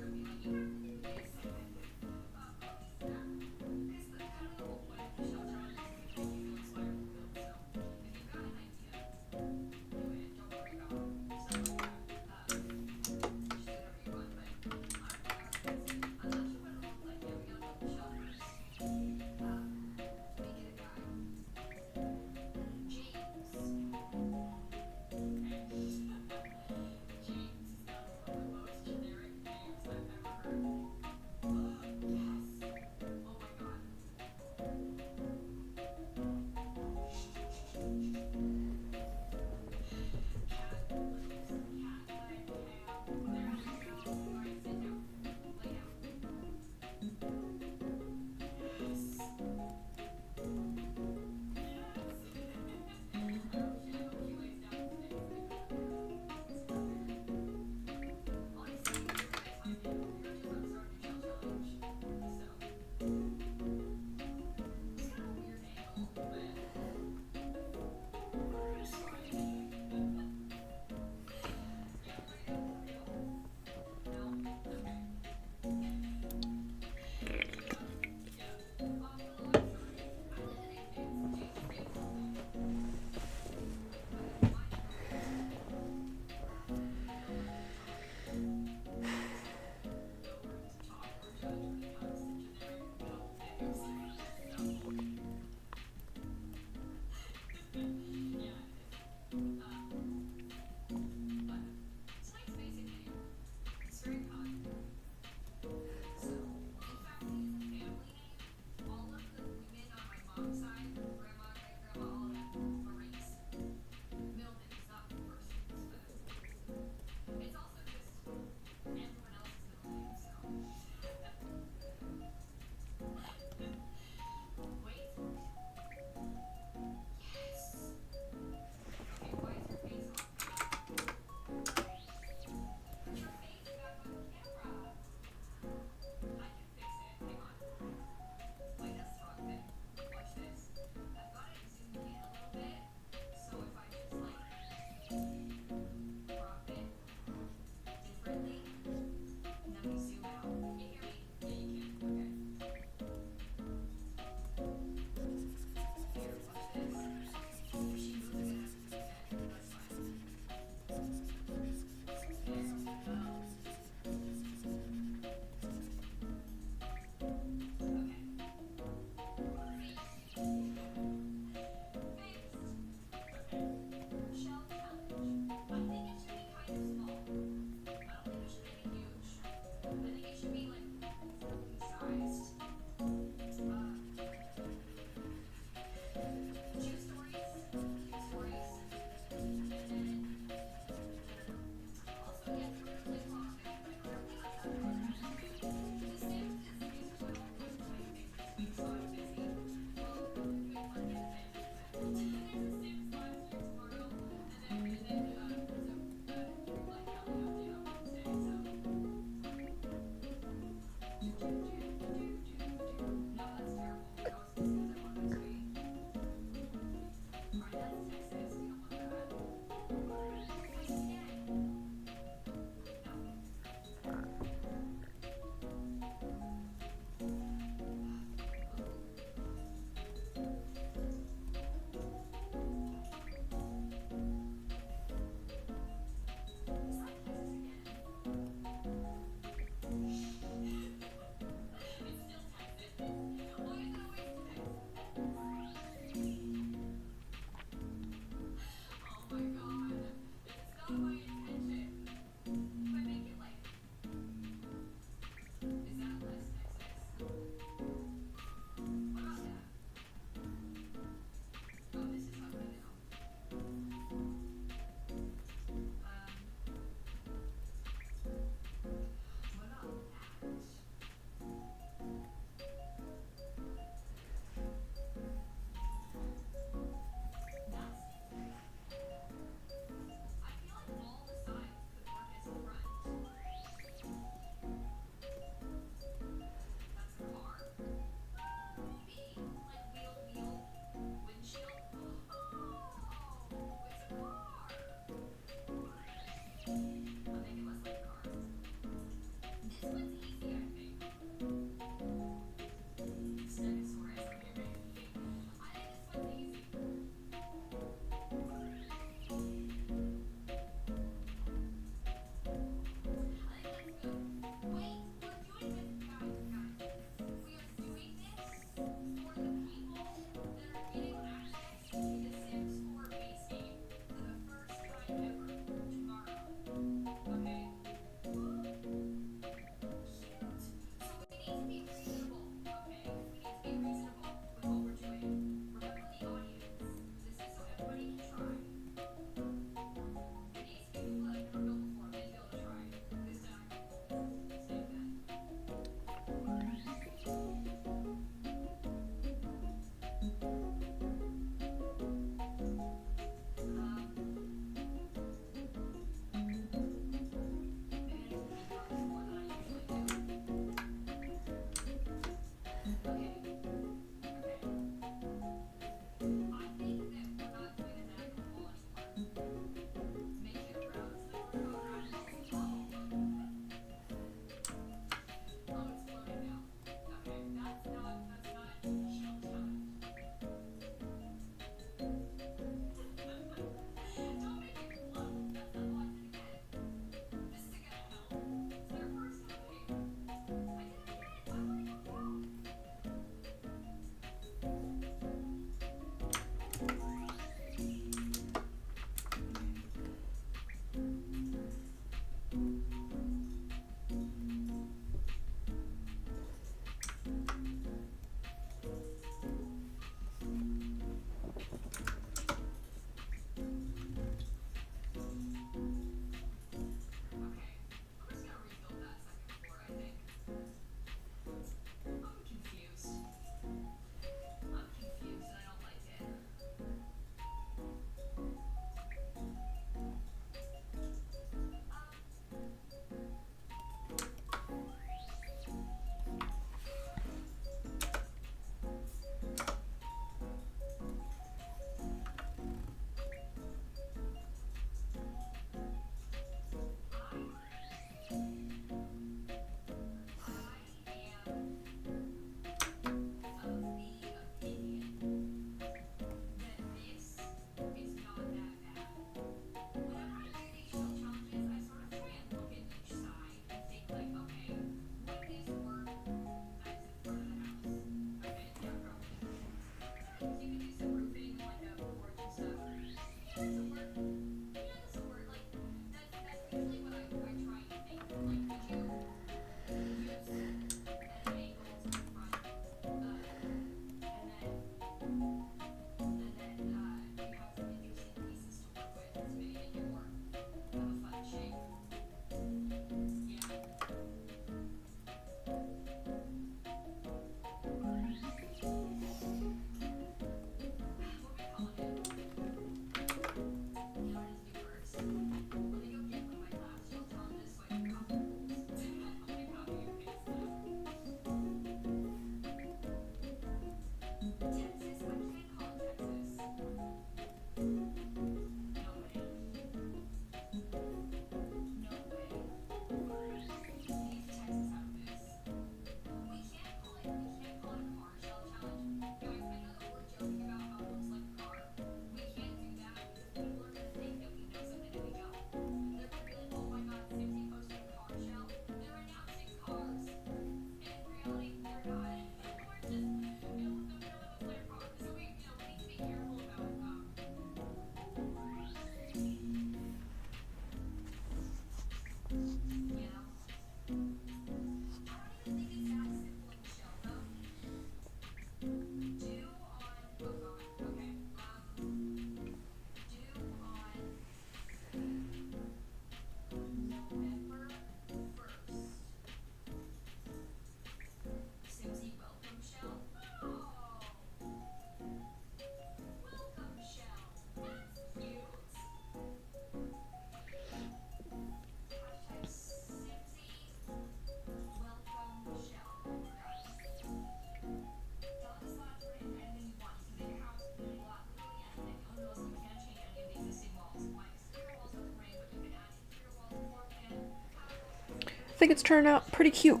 I think it's turned out pretty cute.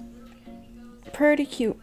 Pretty cute.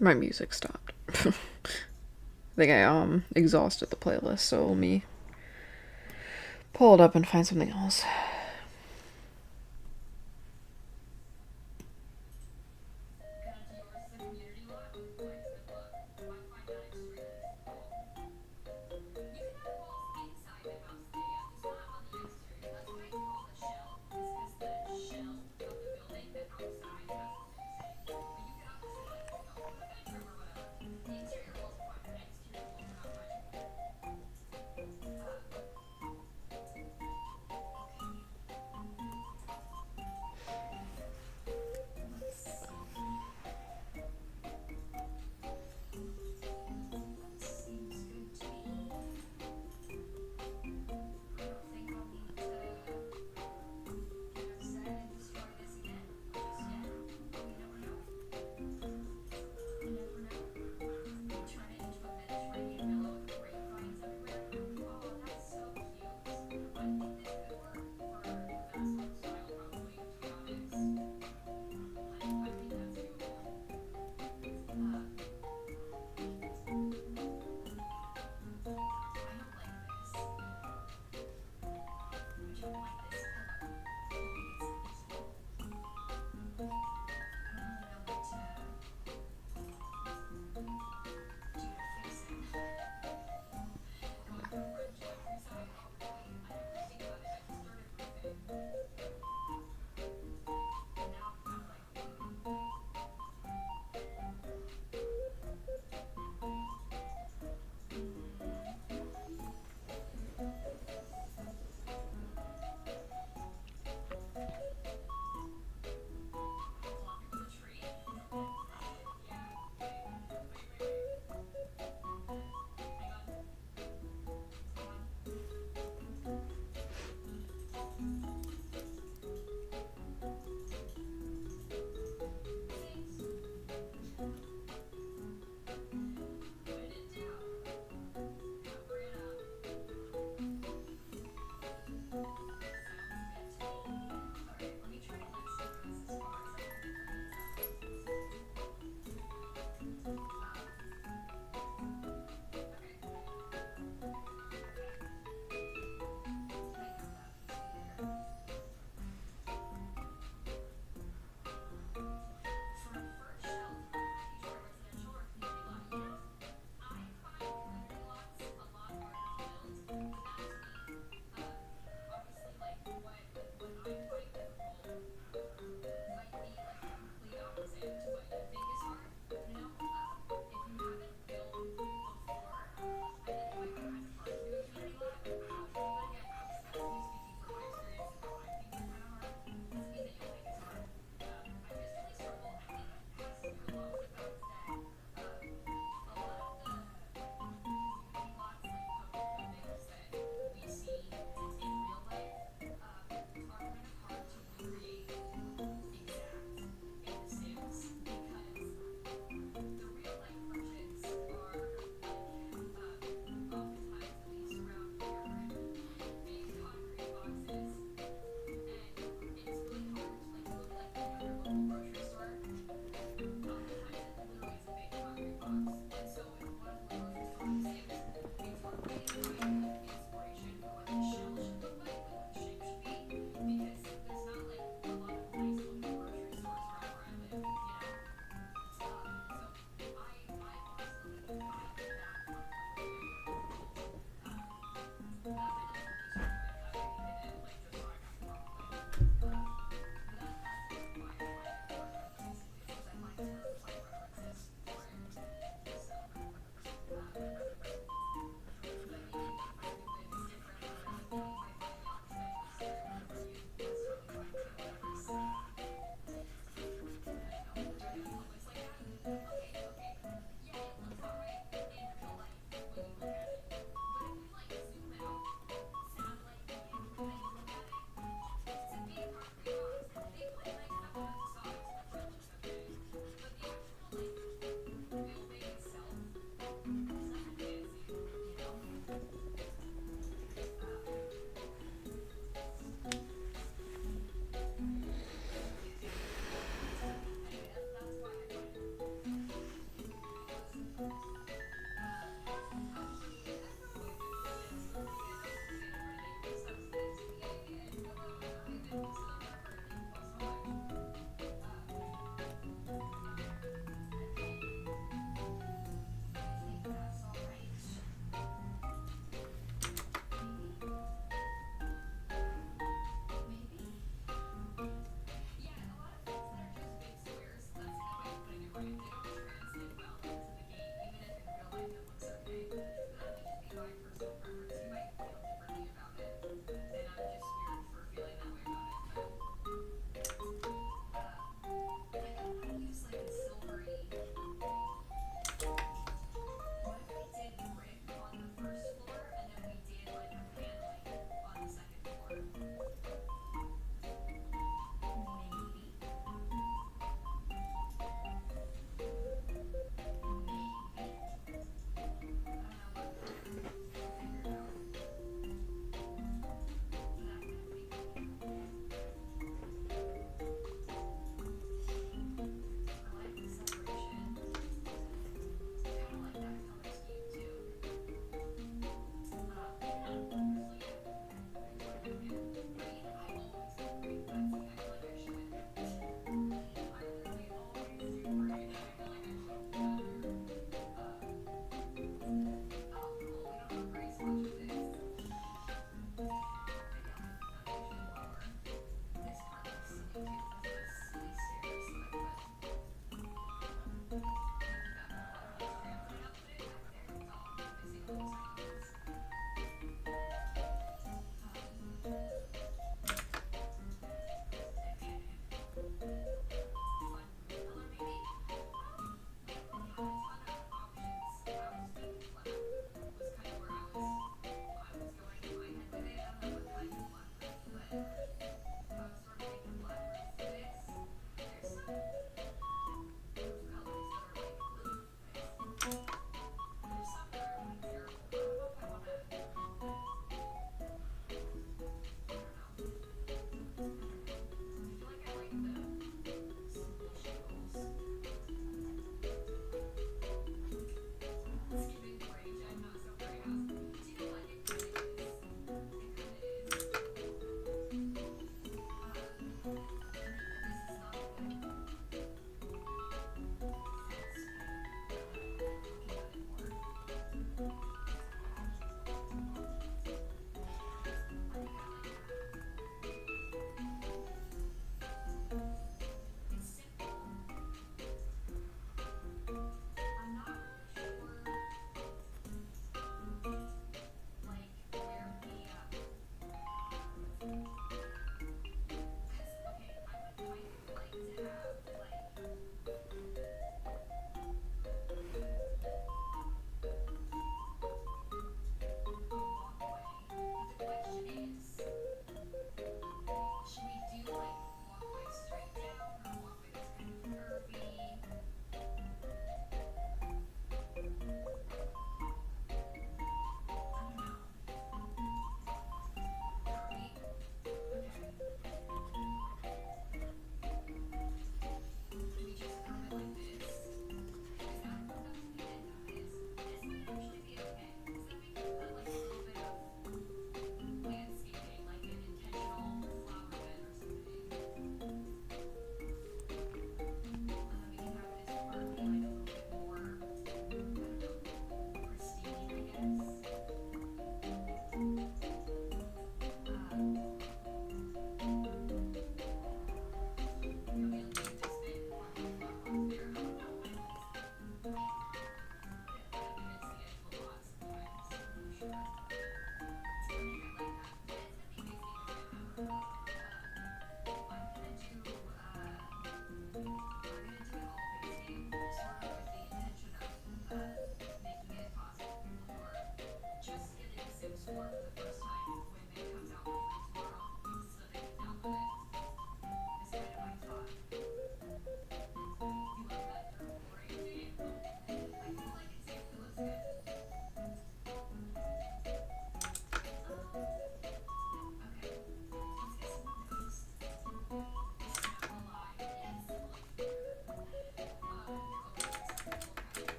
My music stopped. I think I exhausted the playlist, so let me pull it up and find something else.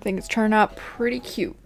think it's turned out pretty cute.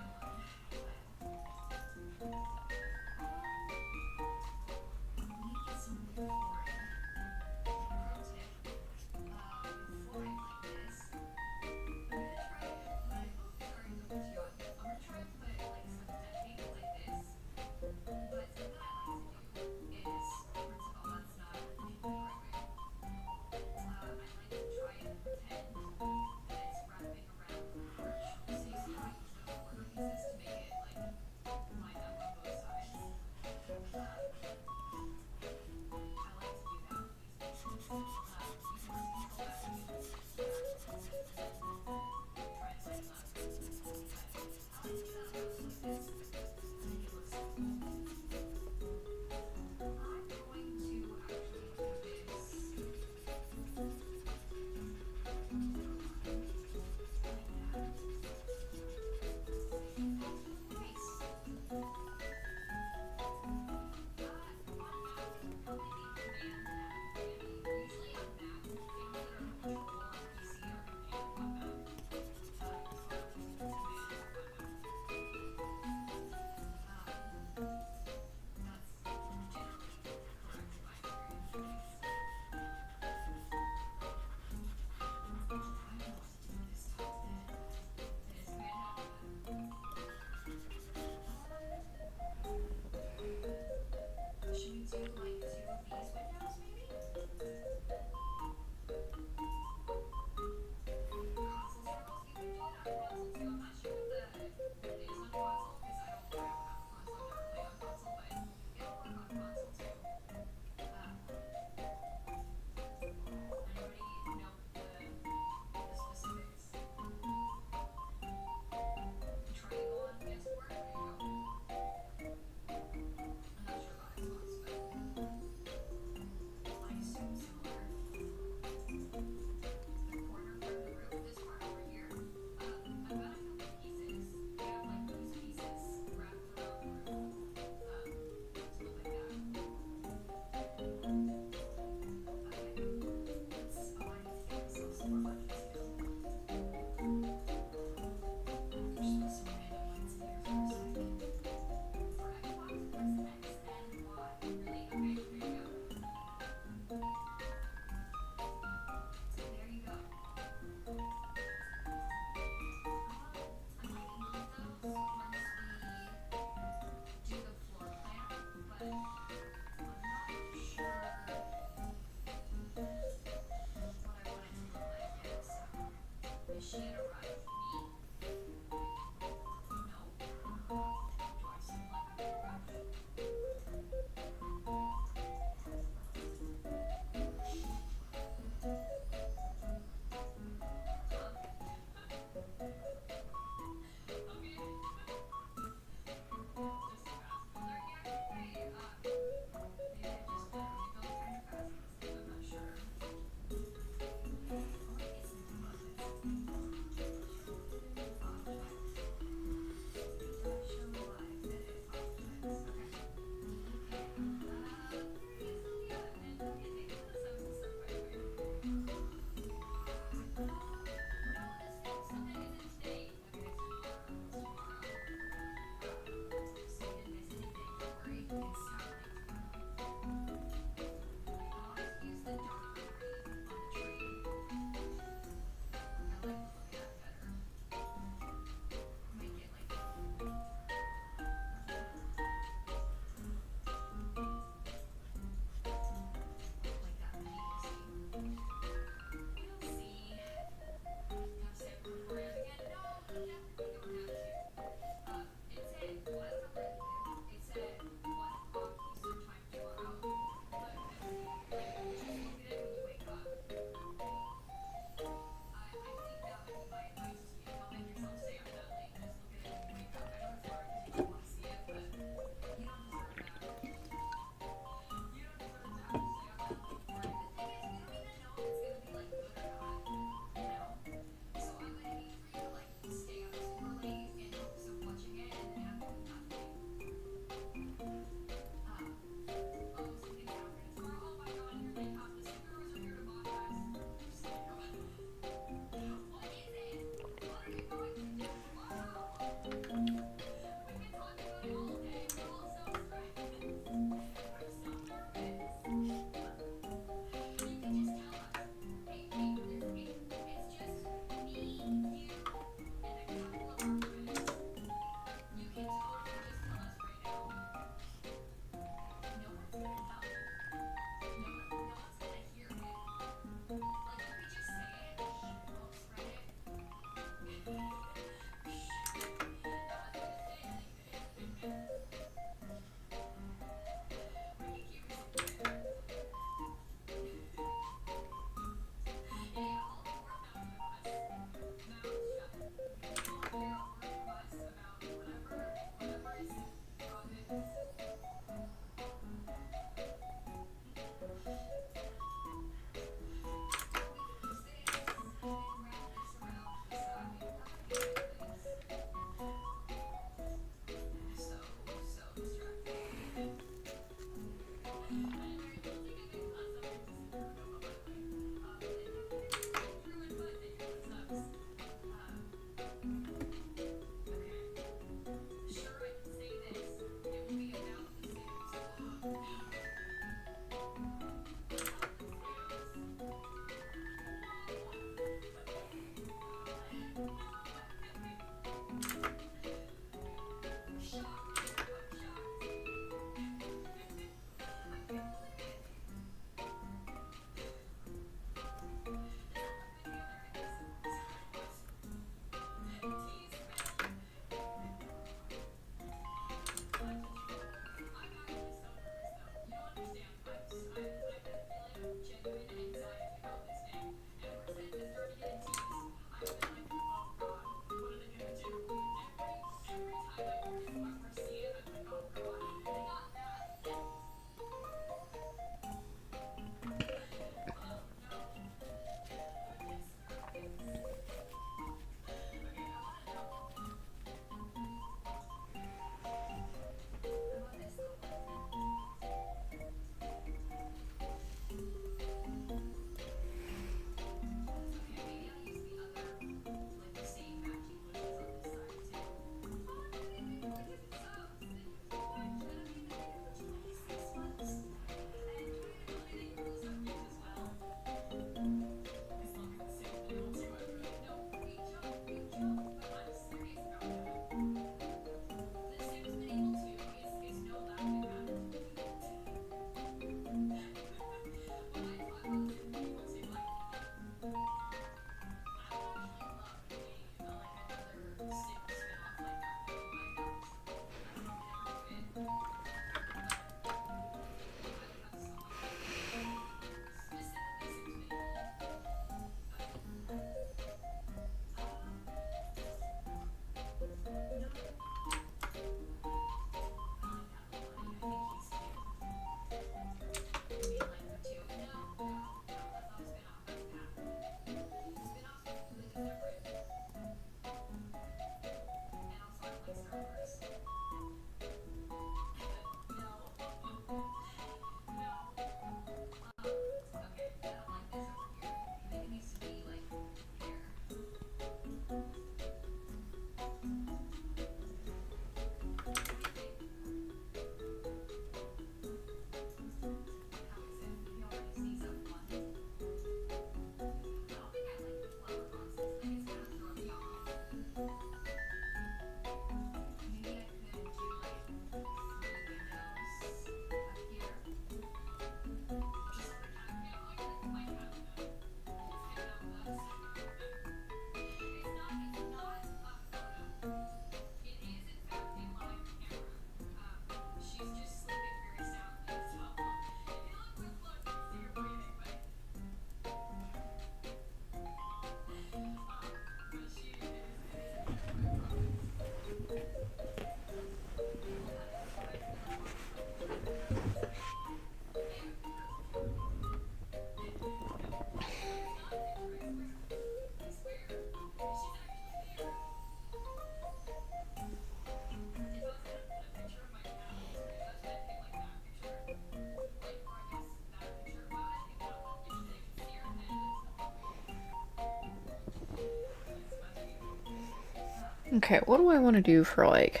Okay, what do I want to do for like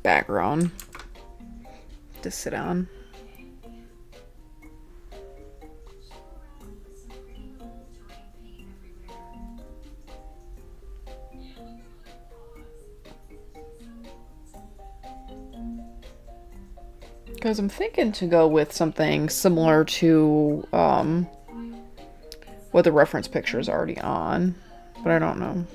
background to sit on? Because I'm thinking to go with something similar to what the reference picture is already on, but I don't know.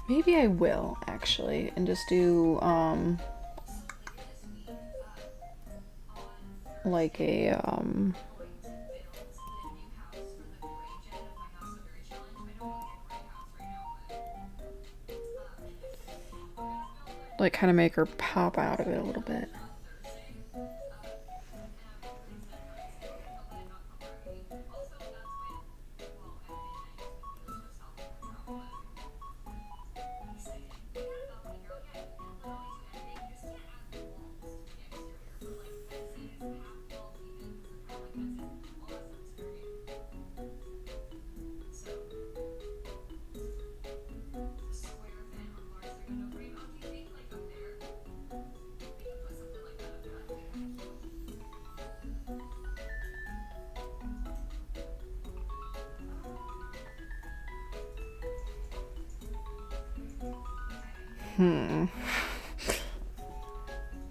Maybe I will actually, and just do like a like kind of make her pop out of it a little bit.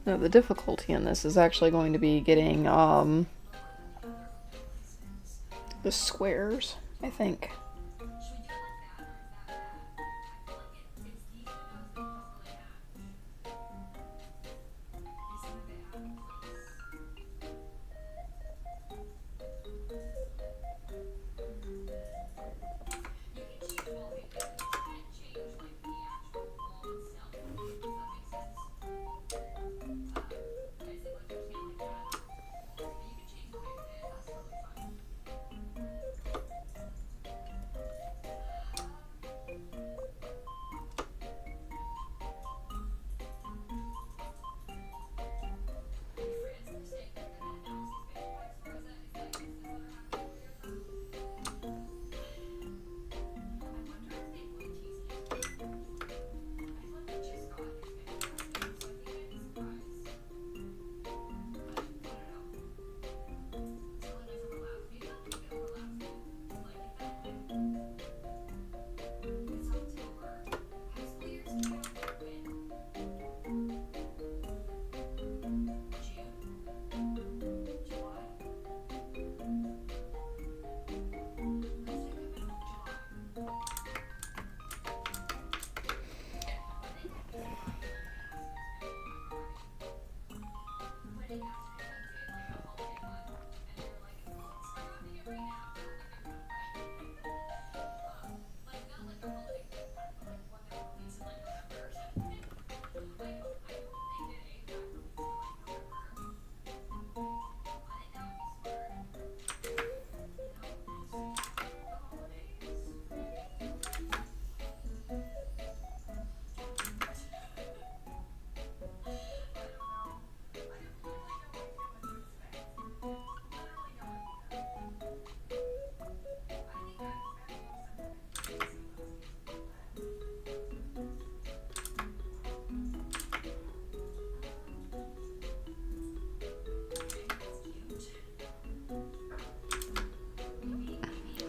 No, the difficulty in this is actually going to be getting the squares, I think.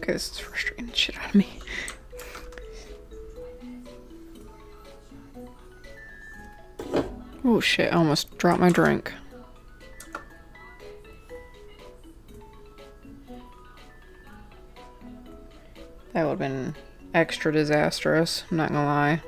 Okay, this is frustrating the shit out of me. Oh shit, I almost dropped my drink. That would have been extra disastrous, I'm not gonna lie.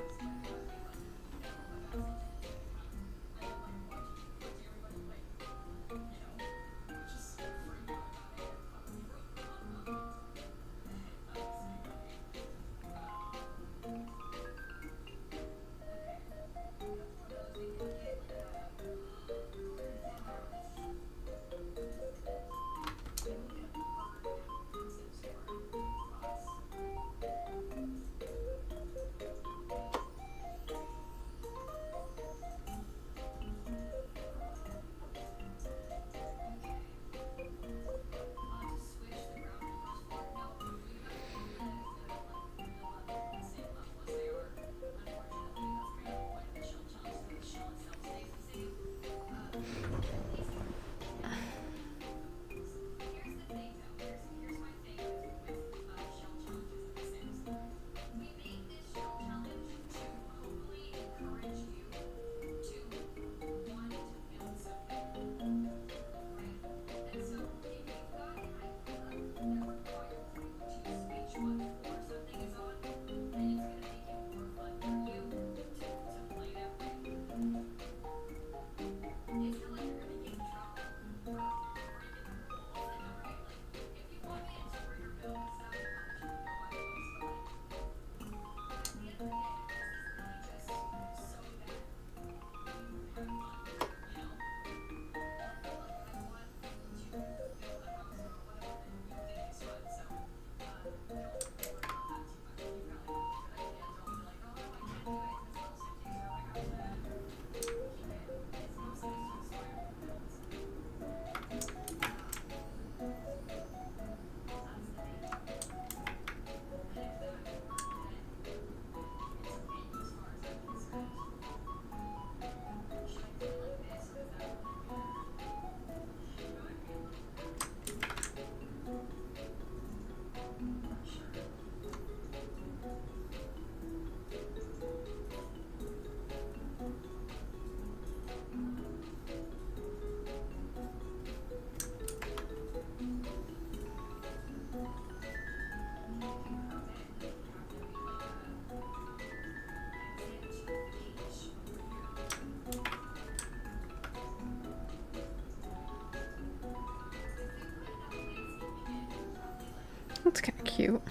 That's kind of cute.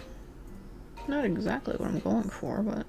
Not exactly what I'm going for, but...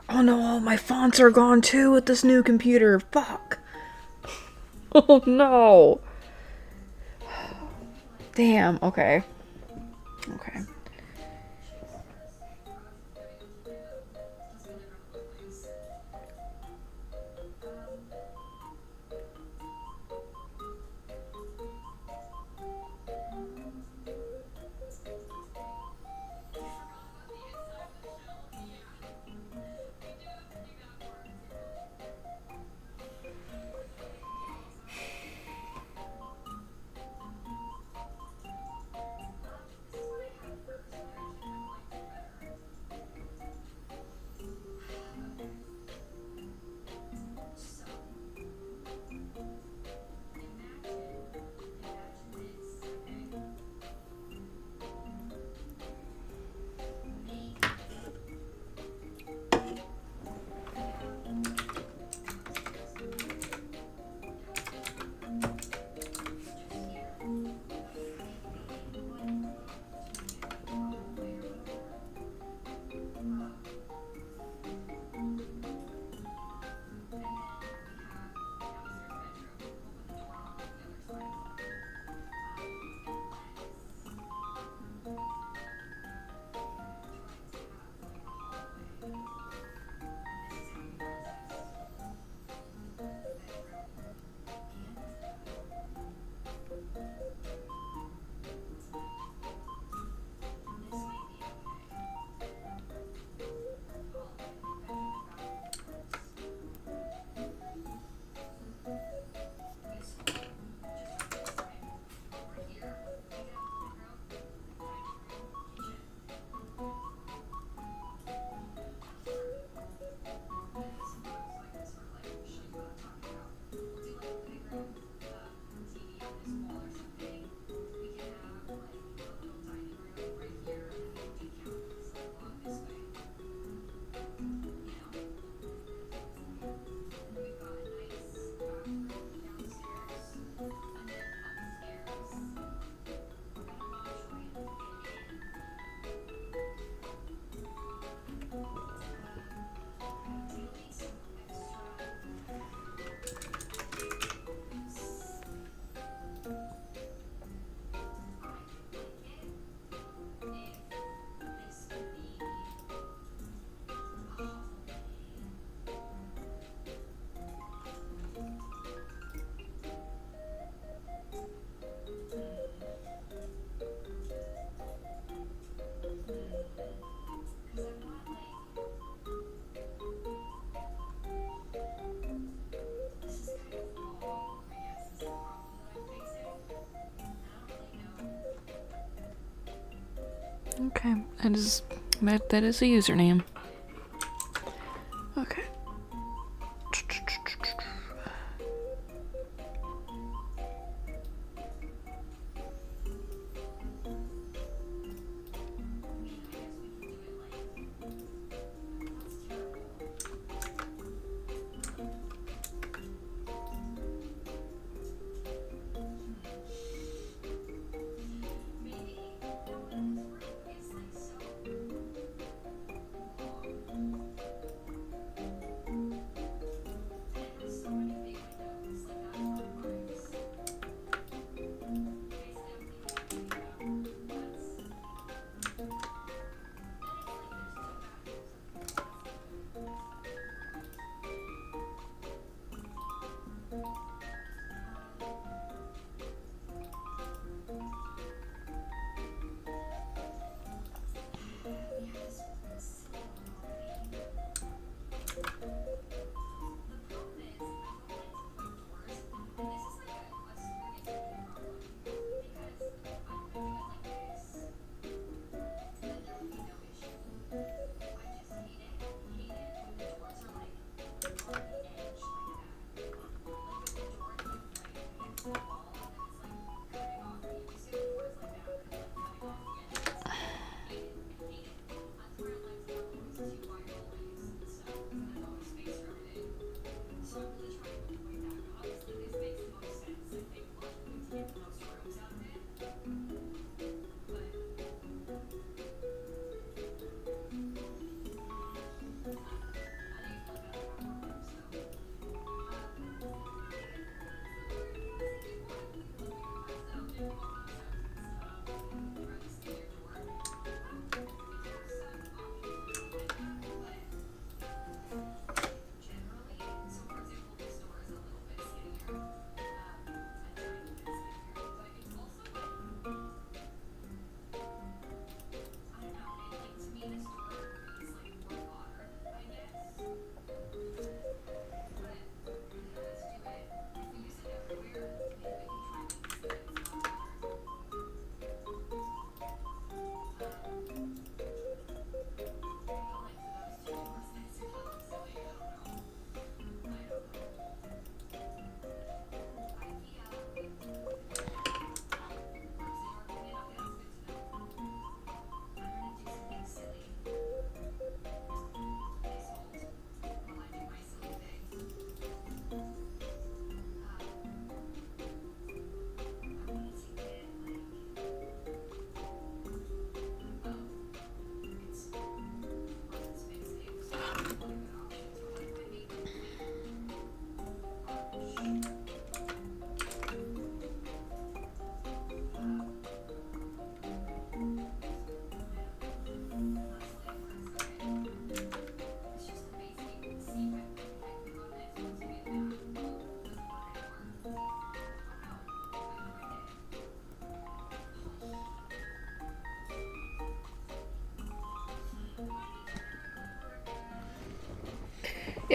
Oh no, all my fonts are gone too with this new computer. Fuck. Oh no. Damn, okay. Okay. Okay, that is a username. Okay.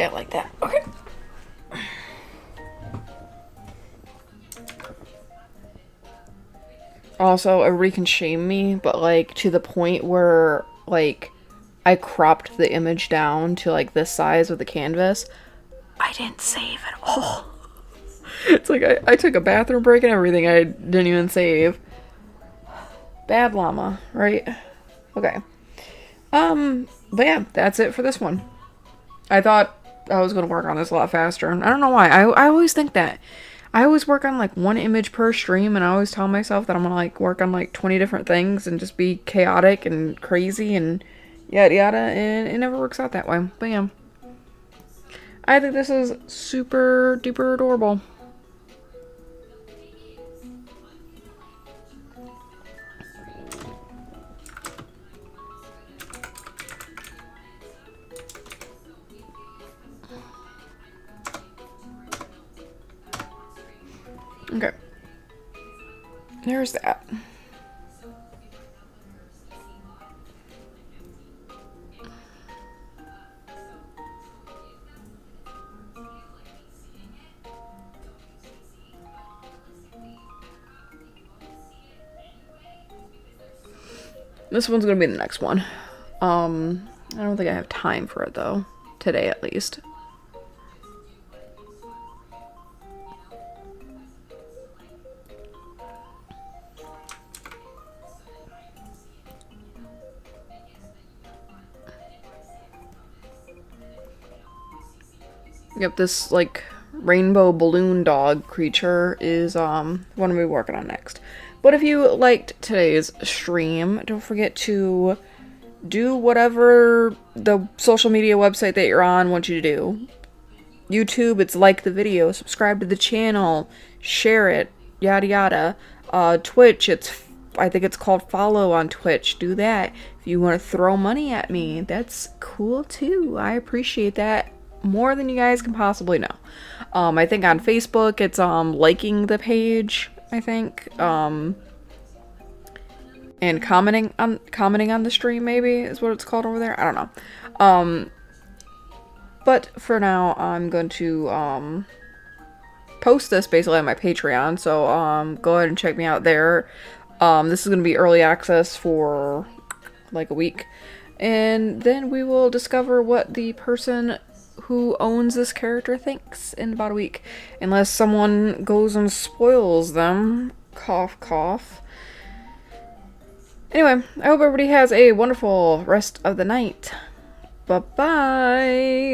Yeah, like that. Okay. Also, everybody can shame me, but like to the point where like I cropped the image down to like this size of the canvas. I didn't save at all. It's like I took a bathroom break and everything. I didn't even save. Bad llama, right? Okay. But yeah, that's it for this one. I thought I was gonna work on this a lot faster. I don't know why. I always think that. I always work on like one image per stream, and I always tell myself that I'm gonna like work on like 20 different things and just be chaotic and crazy and yada yada, and it never works out that way. But yeah. I think this is super duper adorable. Okay. There's that. This one's gonna be the next one. I don't think I have time for it though. Today at least. Yep, this like rainbow balloon dog creature is what I'm gonna be working on next. But if you liked today's stream, don't forget to do whatever the social media website that you're on wants you to do. YouTube, it's like the video, subscribe to the channel, share it, yada yada. Twitch, I think it's called follow on Twitch. Do that. If you want to throw money at me, that's cool too. I appreciate that more than you guys can possibly know. I think on Facebook it's liking the page, I think. And commenting on the stream maybe is what it's called over there. I don't know. But for now I'm going to post this basically on my Patreon, so go ahead and check me out there. This is going to be early access for like a week, and then we will discover what the person who owns this character thinks in about a week, unless someone goes and spoils them. Cough cough. Anyway, I hope everybody has a wonderful rest of the night. Bye bye.